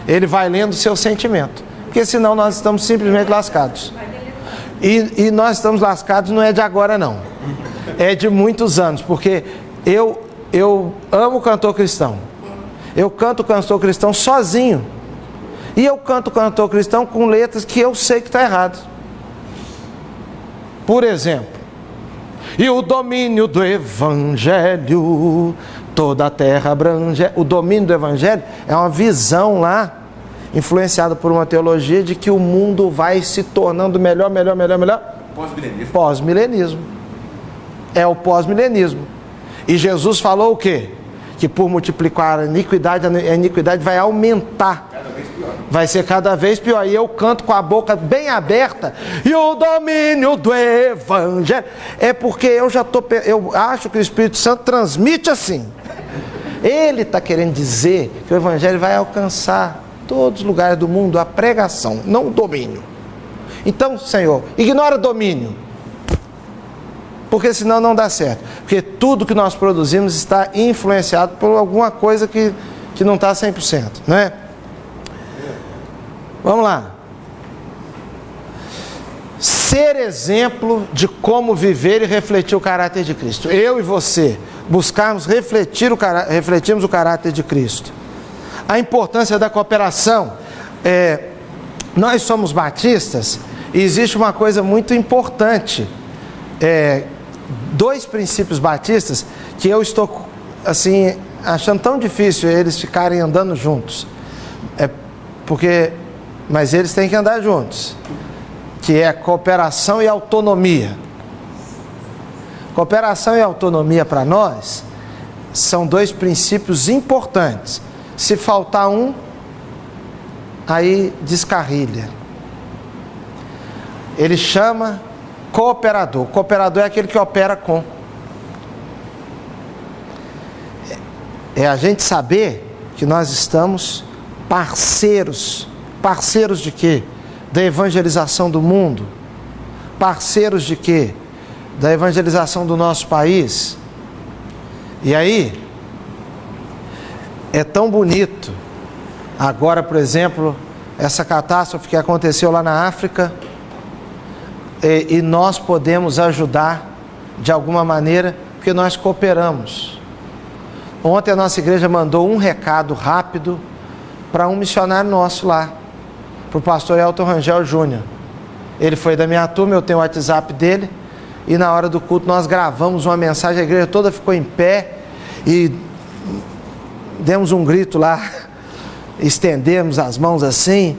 S1: Ele vai lendo o seu sentimento. Porque senão nós estamos simplesmente lascados. E nós estamos lascados não é de agora não. É de muitos anos. Porque eu amo o cantor cristão. Eu canto o cantor cristão sozinho. E eu canto o cantor cristão com letras que eu sei que está errado. Por exemplo, e o domínio do Evangelho, toda a terra abrange. O domínio do Evangelho é uma visão lá, influenciada por uma teologia de que o mundo vai se tornando melhor.
S3: Pós-milenismo.
S1: Pós-milenismo. É o pós-milenismo. E Jesus falou o quê? Que por multiplicar a iniquidade vai aumentar.
S3: Cada vez pior.
S1: Vai ser cada vez pior. E eu canto com a boca bem aberta. E o domínio do Evangelho. É porque eu acho que o Espírito Santo transmite assim. Ele está querendo dizer que o Evangelho vai alcançar todos os lugares do mundo, a pregação, não o domínio. Então, Senhor, ignora domínio. Porque senão não dá certo. Porque tudo que nós produzimos está influenciado por alguma coisa que não está 100%, não é? Vamos lá. Ser exemplo de como viver e refletir o caráter de Cristo. Eu e você buscarmos refletirmos o caráter de Cristo. A importância da cooperação. Nós somos batistas e existe uma coisa muito importante. Dois princípios batistas que eu estou assim achando tão difícil eles ficarem andando juntos, mas eles têm que andar juntos, que é cooperação e autonomia. Cooperação e autonomia para nós são dois princípios importantes. Se faltar um, aí descarrilha. Ele chama Cooperador. Cooperador é aquele que opera com. É a gente saber que nós estamos parceiros. Parceiros de quê? Da evangelização do mundo. Parceiros de quê? Da evangelização do nosso país. E aí, é tão bonito. Agora, por exemplo, essa catástrofe que aconteceu lá na África, e nós podemos ajudar de alguma maneira, porque nós cooperamos. Ontem a nossa igreja mandou um recado rápido para um missionário nosso lá, para o pastor Elton Rangel Júnior. Ele foi da minha turma, eu tenho o WhatsApp dele, e na hora do culto nós gravamos uma mensagem, a igreja toda ficou em pé e demos um grito lá, estendemos as mãos assim: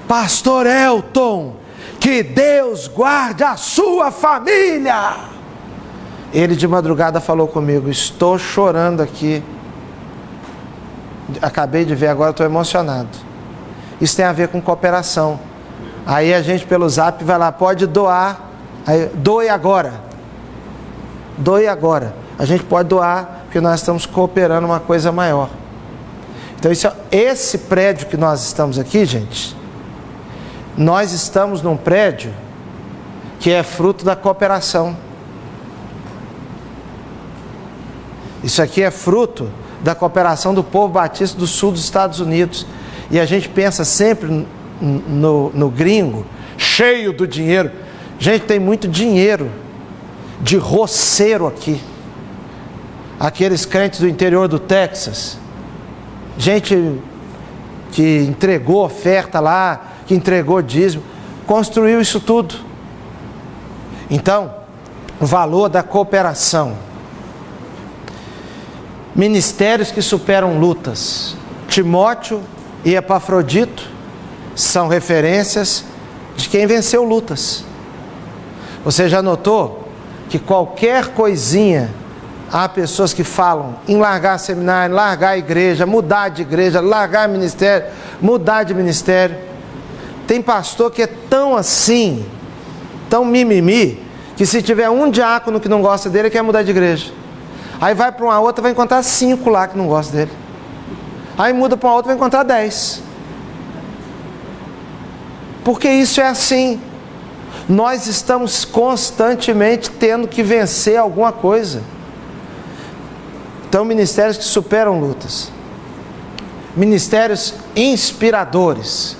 S1: Pastor Elton, que Deus guarde a sua família. Ele de madrugada falou comigo: estou chorando aqui, acabei de ver agora, estou emocionado. Isso tem a ver com cooperação. Aí a gente pelo zap vai lá, pode doar, aí, doe agora. Doe agora. A gente pode doar, porque nós estamos cooperando uma coisa maior. Então esse prédio que nós estamos aqui, gente, nós estamos num prédio que é fruto da cooperação. Isso aqui é fruto da cooperação do povo batista do sul dos Estados Unidos. E a gente pensa sempre no gringo, cheio do dinheiro. Gente, tem muito dinheiro de roceiro aqui. Aqueles crentes do interior do Texas, gente que entregou oferta lá, que entregou dízimo, construiu isso tudo. Então, o valor da cooperação. Ministérios que superam lutas. Timóteo e Epafrodito são referências de quem venceu lutas. Você já notou que qualquer coisinha, há pessoas que falam em largar seminário, largar a igreja, mudar de igreja, largar ministério, mudar de ministério. Tem pastor que é tão assim, tão mimimi, que se tiver um diácono que não gosta dele, quer mudar de igreja. Aí vai para uma outra, vai encontrar 5 lá que não gostam dele. Aí muda para uma outra, vai encontrar 10. Porque isso é assim. Nós estamos constantemente tendo que vencer alguma coisa. Então, ministérios que superam lutas. Ministérios inspiradores.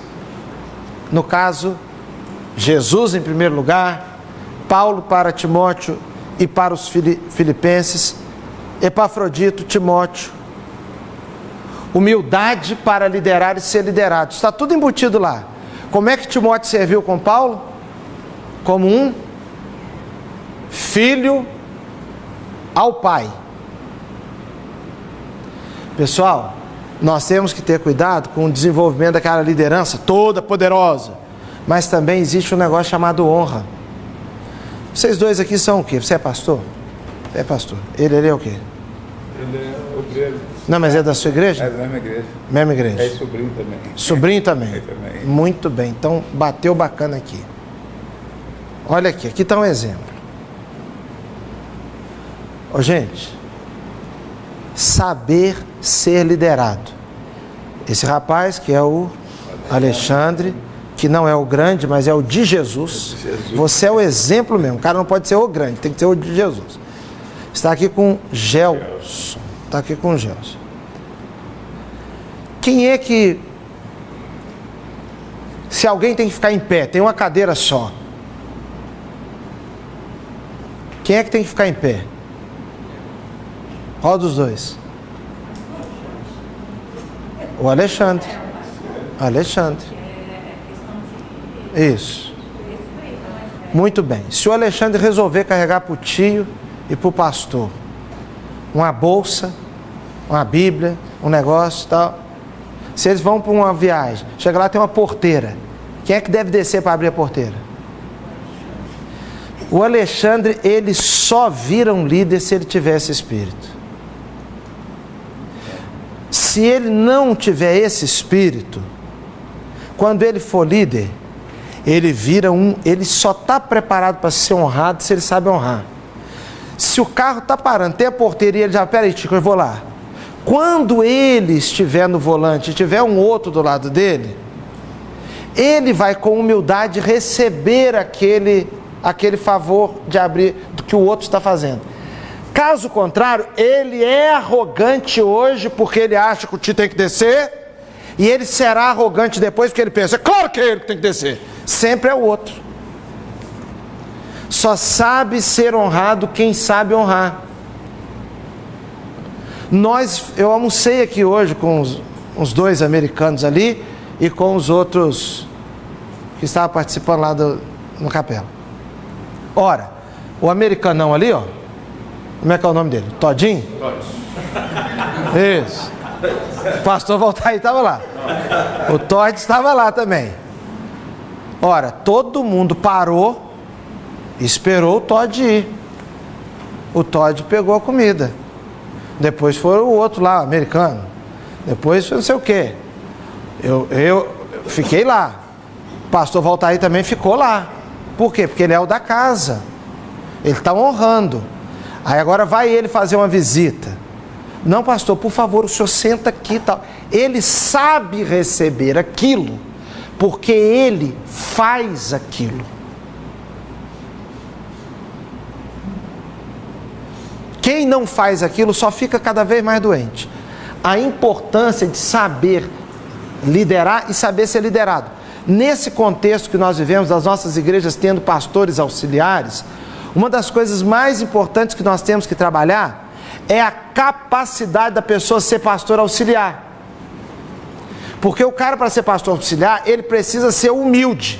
S1: No caso, Jesus em primeiro lugar, Paulo para Timóteo e para os filipenses, Epafrodito, Timóteo. Humildade para liderar e ser liderado. Está tudo embutido lá. Como é que Timóteo serviu com Paulo? Como um filho ao pai. Pessoal, nós temos que ter cuidado com o desenvolvimento daquela liderança toda poderosa. Mas também existe um negócio chamado honra. Vocês dois aqui são o quê? Você é pastor? É pastor. Ele é o quê?
S3: Ele é obreiro.
S1: Não, mas é da sua igreja?
S3: É da mesma igreja.
S1: Mesma igreja.
S3: É sobrinho também.
S1: Sobrinho também?
S3: É também.
S1: Muito bem. Então, bateu bacana aqui. Olha aqui está um exemplo. Ô, gente, saber ser liderado. Esse rapaz que é o Alexandre, que não é o grande, mas é o de Jesus. Você é o exemplo mesmo. O cara não pode ser o grande, tem que ser o de Jesus. Está aqui com Gelson. Está aqui com Gelson. Quem é que... Se alguém tem que ficar em pé, tem uma cadeira só. Quem é que tem que ficar em pé? Qual dos dois? O Alexandre. Alexandre. Isso. Muito bem. Se o Alexandre resolver carregar para o tio e para o pastor uma bolsa, uma Bíblia, um negócio e tal. Se eles vão para uma viagem, chega lá, tem uma porteira. Quem é que deve descer para abrir a porteira? O Alexandre, ele só vira um líder se ele tiver esse espírito. Se ele não tiver esse espírito, quando ele for líder, ele só está preparado para ser honrado se ele sabe honrar. Se o carro está parando, tem a porteira, ele já, peraí, Chico, eu vou lá. Quando ele estiver no volante e tiver um outro do lado dele, ele vai com humildade receber aquele favor de abrir do que o outro está fazendo. Caso contrário, ele é arrogante hoje porque ele acha que o tio tem que descer, e ele será arrogante depois porque ele pensa, é claro que é ele que tem que descer. Sempre é o outro. Só sabe ser honrado quem sabe honrar. Eu almocei aqui hoje com os 2 americanos ali e com os outros que estavam participando lá no capela. Ora, o americanão ali, ó, como é que é o nome dele? Todinho? Isso. O pastor Valtair estava lá. O Todd estava lá também. Ora, todo mundo parou e esperou o Todd ir. O Todd pegou a comida. Depois foi o outro lá, americano. Depois foi não sei o quê. Eu fiquei lá. O pastor Valtair também ficou lá. Por quê? Porque ele é o da casa. Ele está honrando. Aí agora vai ele fazer uma visita. Não, pastor, por favor, o senhor senta aqui e tal. Ele sabe receber aquilo, porque ele faz aquilo. Quem não faz aquilo só fica cada vez mais doente. A importância de saber liderar e saber ser liderado. Nesse contexto que nós vivemos, das nossas igrejas tendo pastores auxiliares, uma das coisas mais importantes que nós temos que trabalhar é a capacidade da pessoa ser pastor auxiliar. Porque o cara, para ser pastor auxiliar, ele precisa ser humilde.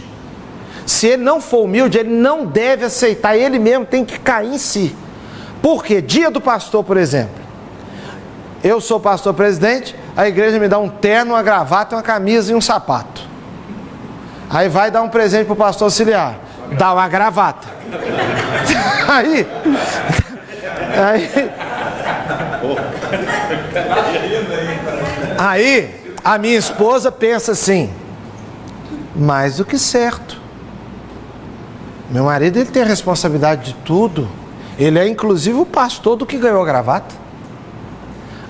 S1: Se ele não for humilde, ele não deve aceitar, ele mesmo tem que cair em si. Por quê? Dia do pastor, por exemplo. Eu sou pastor presidente, a igreja me dá um terno, uma gravata, uma camisa e um sapato. Aí vai dar um presente para o pastor auxiliar, dá uma gravata. Aí a minha esposa pensa assim, mais do que certo. Meu marido, ele tem a responsabilidade de tudo. Ele é inclusive o pastor do que ganhou a gravata.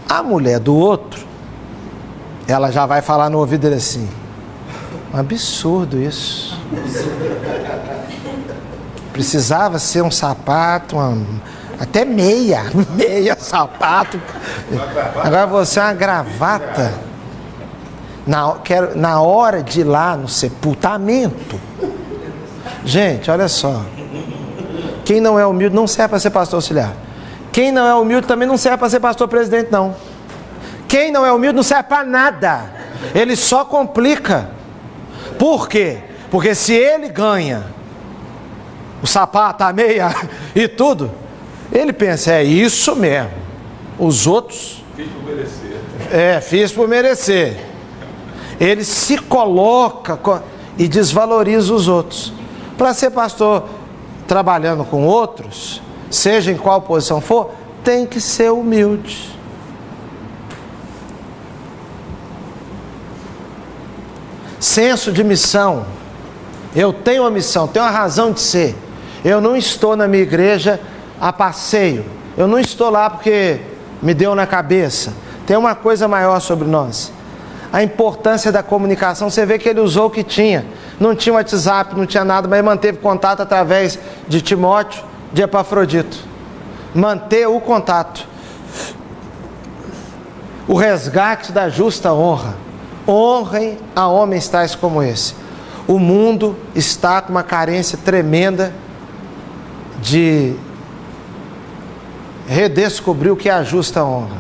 S1: A mulher do outro, ela já vai falar no ouvido dele assim, um absurdo isso. Precisava ser um sapato, até meia sapato. Agora você é uma gravata. Na hora de ir lá no sepultamento. Gente, olha só. Quem não é humilde não serve para ser pastor auxiliar. Quem não é humilde também não serve para ser pastor presidente, não. Quem não é humilde não serve para nada. Ele só complica. Por quê? Porque se ele ganha o sapato, a meia e tudo, ele pensa, é isso mesmo. Os outros... Fiz por merecer. Fiz por merecer. Ele se coloca e desvaloriza os outros. Para ser pastor trabalhando com outros, seja em qual posição for, tem que ser humilde. Senso de missão. Eu tenho uma missão, tenho uma razão de ser. Eu não estou na minha igreja a passeio. Eu não estou lá porque me deu na cabeça. Tem uma coisa maior sobre nós. A importância da comunicação. Você vê que ele usou o que tinha. Não tinha WhatsApp, não tinha nada, mas manteve contato através de Timóteo, de Epafrodito. Manter o contato. O resgate da justa honra. Honrem a homens tais como esse. O mundo está com uma carência tremenda de redescobrir o que é a justa honra.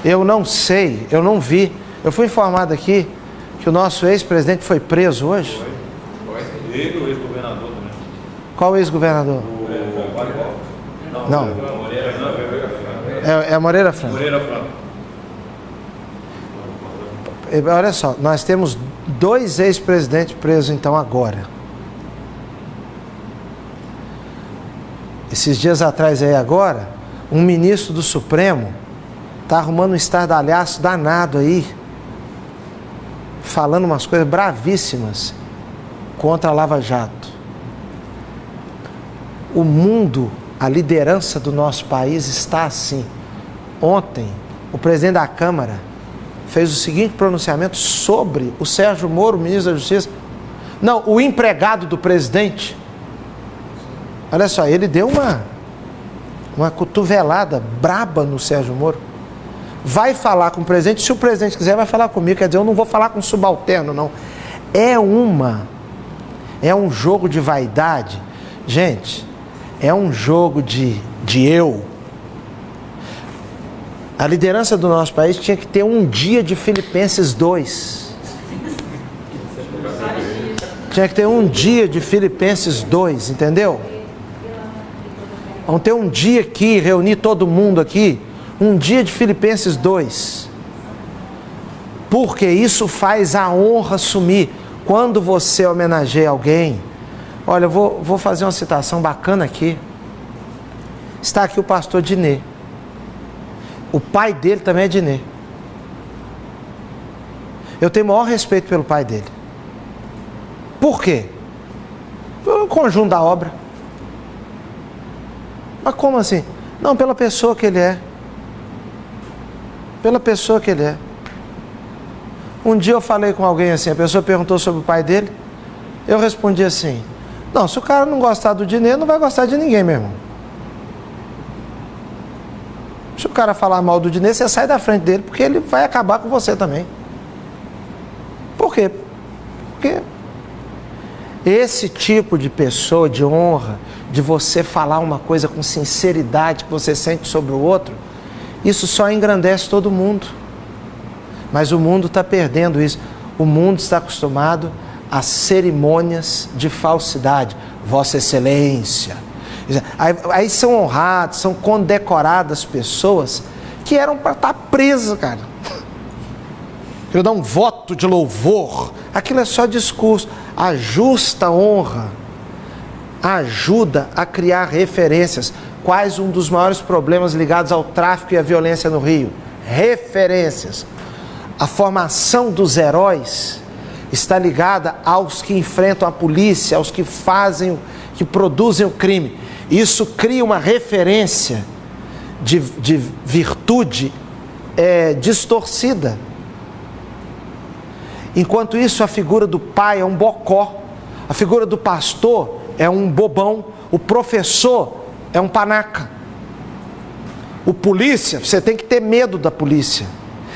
S1: Eu não sei, eu não vi. Eu fui informado aqui que o nosso ex-presidente foi preso hoje.
S3: Ele ou o ex-governador também?
S1: Qual ex-governador? Não. É Moreira Franco.
S3: Moreira Franco.
S1: Olha só, nós temos 2 ex-presidentes presos então agora. Esses dias atrás aí agora, um ministro do Supremo está arrumando um estardalhaço danado aí, falando umas coisas bravíssimas contra a Lava Jato. O mundo, a liderança do nosso país está assim. Ontem, o presidente da Câmara fez o seguinte pronunciamento sobre o Sérgio Moro, ministro da Justiça. Não, o empregado do presidente. Olha só, ele deu uma cotovelada braba no Sérgio Moro. Vai falar com o presidente, se o presidente quiser, vai falar comigo. Quer dizer, eu não vou falar com subalterno, não. É um jogo de vaidade. Gente, é um jogo de eu. A liderança do nosso país tinha que ter um dia de Filipenses 2. Tinha que ter um dia de Filipenses 2, entendeu? Vamos ter um dia aqui, reunir todo mundo aqui, um dia de Filipenses 2. Porque isso faz a honra sumir. Quando você homenageia alguém, olha, eu vou fazer uma citação bacana aqui. Está aqui o pastor Dinê. O pai dele também é Dinê. Eu tenho o maior respeito pelo pai dele. Por quê? Pelo conjunto da obra. Mas como assim? Não, pela pessoa que ele é. Pela pessoa que ele é. Um dia eu falei com alguém assim, a pessoa perguntou sobre o pai dele, eu respondi assim, não, se o cara não gostar do Dinê, não vai gostar de ninguém, meu irmão. Se o cara falar mal do Dinê, você sai da frente dele, porque ele vai acabar com você também. Por quê? Porque esse tipo de pessoa, de honra, de você falar uma coisa com sinceridade que você sente sobre o outro, isso só engrandece todo mundo. Mas o mundo está perdendo isso. O mundo está acostumado a cerimônias de falsidade. Vossa Excelência. Aí são honrados, são condecoradas pessoas que eram para estar presas, cara. Eu dar um voto de louvor. Aquilo é só discurso. A justa honra ajuda a criar referências. Quais um dos maiores problemas ligados ao tráfico e à violência no Rio? Referências. A formação dos heróis está ligada aos que enfrentam a polícia, aos que fazem, que produzem o crime. Isso cria uma referência de virtude distorcida. Enquanto isso, a figura do pai é um bocó, a figura do pastor é um bobão, o professor é um panaca. O polícia, você tem que ter medo da polícia.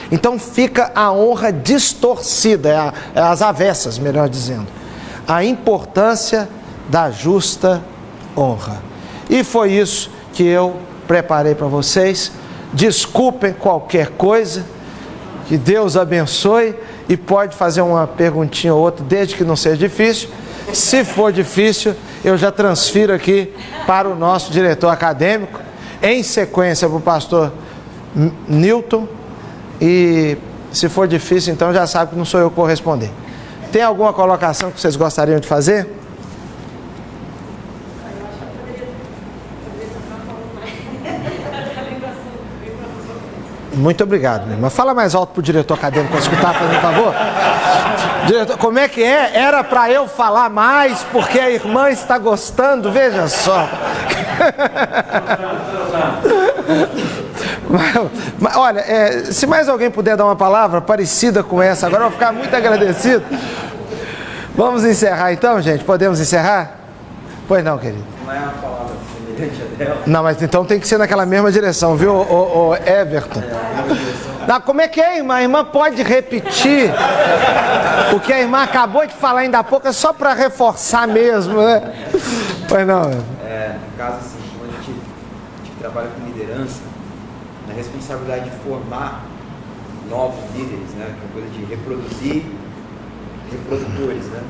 S1: Então fica a honra distorcida, as avessas, melhor dizendo. A importância da justa honra. E foi isso que eu preparei para vocês. Desculpem qualquer coisa, que Deus abençoe, e pode fazer uma perguntinha ou outra, desde que não seja difícil. Se for difícil, eu já transfiro aqui para o nosso diretor acadêmico, em sequência para o pastor Newton. E se for difícil, então já sabe que não sou eu que vou responder. Tem alguma colocação que vocês gostariam de fazer? Muito obrigado, meu irmão. Fala mais alto para o diretor acadêmico para escutar, por favor. Diretor, como é que é? Era para eu falar mais porque a irmã está gostando, veja só. Mas, olha, se mais alguém puder dar uma palavra parecida com essa, agora eu vou ficar muito agradecido. Vamos encerrar então, gente? Podemos encerrar? Pois não, querido.
S2: Não é uma palavra semelhante a dela?
S1: Não, mas então tem que ser naquela mesma direção, viu, o Everton? Não, como é que é, irmã? A irmã pode repetir o que a irmã acabou de falar ainda há pouco, é só para reforçar mesmo, né? Pois não.
S2: No caso, assim, quando a gente trabalha com liderança, a responsabilidade de formar novos líderes, né? Que é coisa de reproduzir reprodutores, né?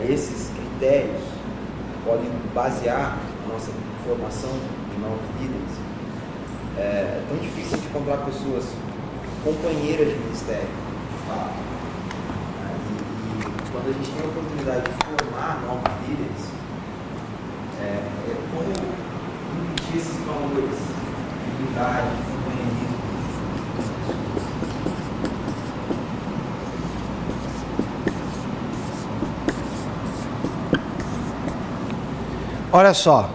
S2: Esses critérios podem basear a nossa formação de novos líderes. É tão difícil de encontrar pessoas companheiras de ministério, de fato. E quando a gente tem a oportunidade de formar novos líderes, como emitir esses valores de unidade, de companheirismo.
S1: Olha só,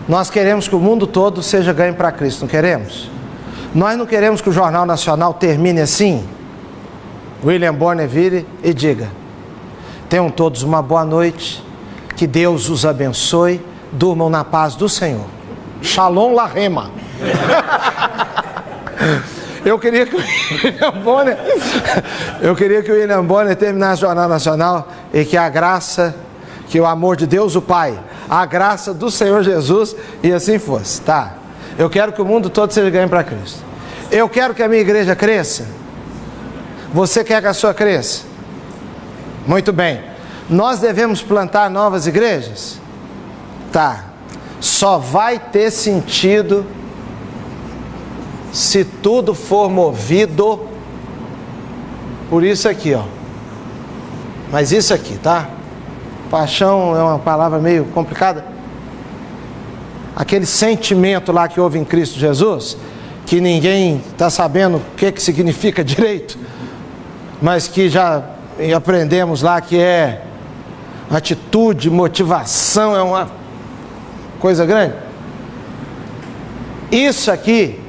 S1: nós queremos que o mundo todo seja ganho para Cristo, não queremos? Nós não queremos que o Jornal Nacional termine assim. William Bonner vire e diga: tenham todos uma boa noite, que Deus os abençoe, durmam na paz do Senhor. Shalom Lahema. Eu queria que o William Bonner terminasse o Jornal Nacional e que a graça, que o amor de Deus o Pai, a graça do Senhor Jesus, e assim fosse, tá? Eu quero que o mundo todo seja ganho para Cristo. Eu quero que a minha igreja cresça. Você quer que a sua cresça? Muito bem. Nós devemos plantar novas igrejas? Tá. Só vai ter sentido se tudo for movido por isso aqui, ó. Mas isso aqui, tá? Paixão é uma palavra meio complicada. Aquele sentimento lá que houve em Cristo Jesus, que ninguém está sabendo o que significa direito, mas que já aprendemos lá que é atitude, motivação, é uma coisa grande. Isso aqui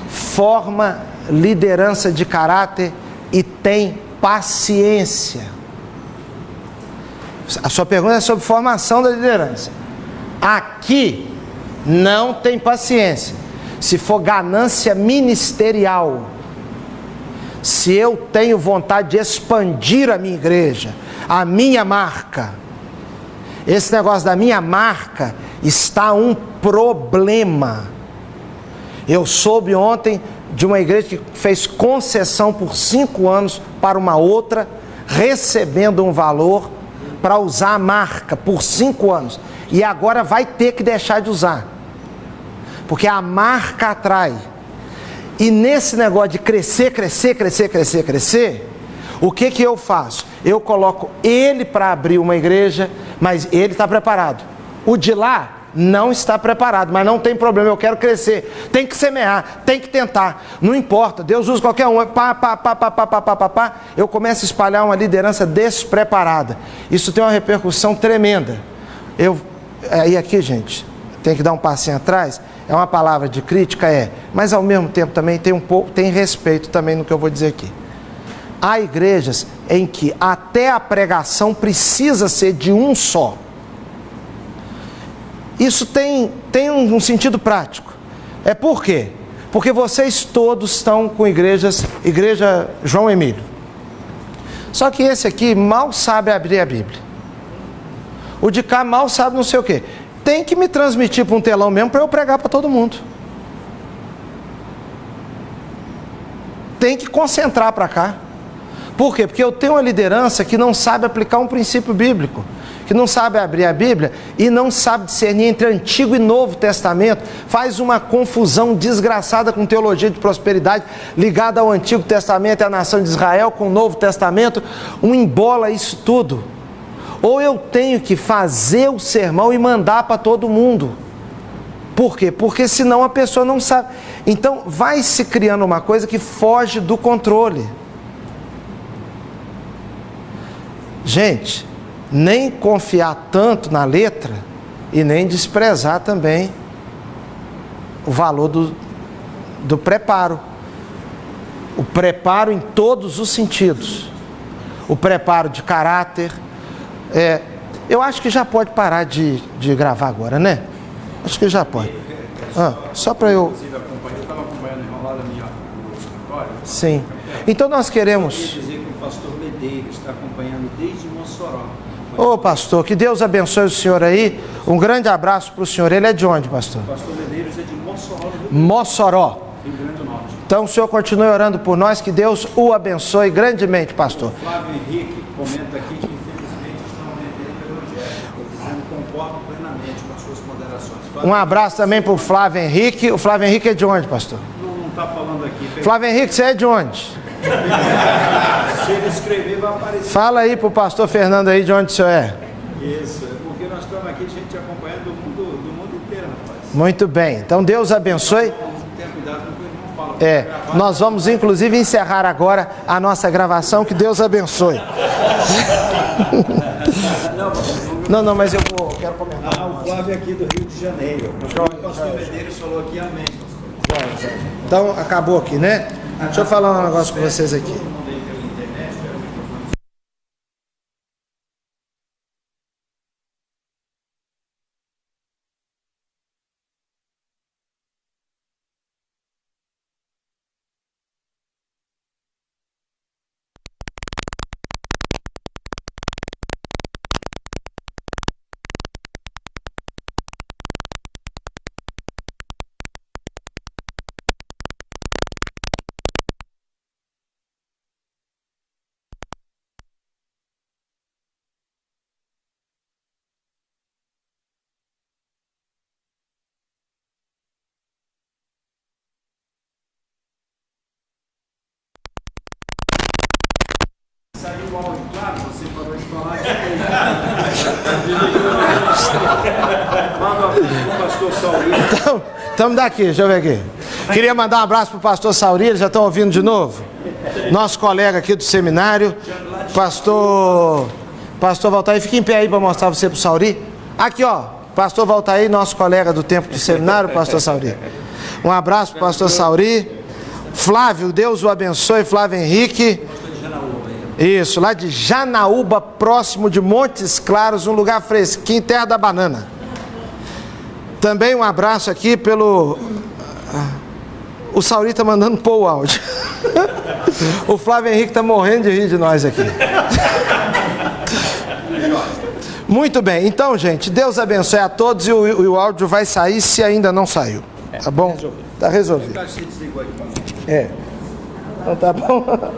S1: forma liderança de caráter e tem paciência. A sua pergunta é sobre formação da liderança. Aqui não tem paciência. Se for ganância ministerial, se eu tenho vontade de expandir a minha igreja, a minha marca, esse negócio da minha marca está um problema. Eu soube ontem de uma igreja que fez concessão por 5 anos para uma outra, recebendo um valor para usar a marca por 5 anos. E agora vai ter que deixar de usar, porque a marca atrai. E nesse negócio de crescer, o que eu faço? Eu coloco ele para abrir uma igreja, mas ele está preparado. O de lá não está preparado, mas não tem problema, eu quero crescer. Tem que semear, tem que tentar, não importa, Deus usa qualquer um. Eu começo a espalhar uma liderança despreparada. Isso tem uma repercussão tremenda. E aqui, gente, tem que dar um passinho atrás. É uma palavra de crítica, mas ao mesmo tempo também tem respeito também no que eu vou dizer aqui. Há igrejas em que até a pregação precisa ser de um só. Isso tem um sentido prático. Por quê? Porque vocês todos estão com igreja João Emílio. Só que esse aqui mal sabe abrir a Bíblia. O de cá mal sabe não sei o quê. Tem que me transmitir para um telão mesmo para eu pregar para todo mundo. Tem que concentrar para cá. Por quê? Porque eu tenho uma liderança que não sabe aplicar um princípio bíblico, que não sabe abrir a Bíblia e não sabe discernir entre Antigo e Novo Testamento, faz uma confusão desgraçada com teologia de prosperidade ligada ao Antigo Testamento e à nação de Israel com o Novo Testamento, embola isso tudo. Ou eu tenho que fazer o sermão e mandar para todo mundo. Por quê? Porque senão a pessoa não sabe. Então vai se criando uma coisa que foge do controle. Gente, nem confiar tanto na letra e nem desprezar também o valor do preparo. O preparo em todos os sentidos. O preparo de caráter. Eu acho que já pode parar de gravar agora, né? Acho que já pode. Só para eu...
S3: Eu estava acompanhando enrolada minha história.
S1: Sim. Então nós queremos...
S4: Eu queria dizer que o pastor Medeiros está acompanhando desde Mossoró.
S1: Ô pastor, que Deus abençoe o senhor aí. Um grande abraço para o senhor. Ele é de onde, pastor?
S4: O pastor Medeiros é de Mossoró.
S1: Mossoró.
S4: Rio Grande do Norte.
S1: Então o senhor continue orando por nós, que Deus o abençoe grandemente, pastor.
S4: O Flávio Henrique comenta aqui que infelizmente estão vendendo o evangelho, dizendo que concordam plenamente com as suas moderações.
S1: Um abraço também para o Flávio Henrique. O Flávio Henrique é de onde, pastor?
S4: Não está falando aqui.
S1: Flávio Henrique, você é de onde?
S4: Se ele escrever, vai aparecer.
S1: Fala aí para o pastor Fernando aí de onde o senhor é.
S4: Isso, é porque nós estamos aqui, gente acompanhando do mundo inteiro, rapaz.
S1: Muito bem. Então Deus abençoe.
S4: Tenha cuidado com o que o irmão fala.
S1: Nós vamos inclusive encerrar agora a nossa gravação. Que Deus abençoe. Não, mas eu quero comentar.
S4: O Flávio é aqui do Rio de Janeiro. O pastor Medeiros falou aqui, amém.
S1: Então, acabou aqui, né? Deixa eu falar um negócio com vocês aqui.
S4: Saiu o áudio, claro, você parou de falar. Manda o pastor Sauri.
S1: Estamos daqui, deixa eu ver aqui. Queria mandar um abraço para o pastor Sauri, eles já estão ouvindo de novo? Nosso colega aqui do seminário, pastor Valtair, fica em pé aí para mostrar você para o Sauri. Aqui, ó, pastor Valtair, nosso colega do tempo do seminário, pastor Sauri. Um abraço para o pastor Sauri. Flávio, Deus o abençoe, Flávio Henrique. Isso, lá de Janaúba, próximo de Montes Claros, um lugar fresquinho, terra da banana. Também um abraço aqui pelo... O Sauri está mandando pôr o áudio. O Flávio Henrique está morrendo de rir de nós aqui. Muito bem, então, gente, Deus abençoe a todos e o áudio vai sair se ainda não saiu. Tá bom? Tá resolvido. É. Então tá bom.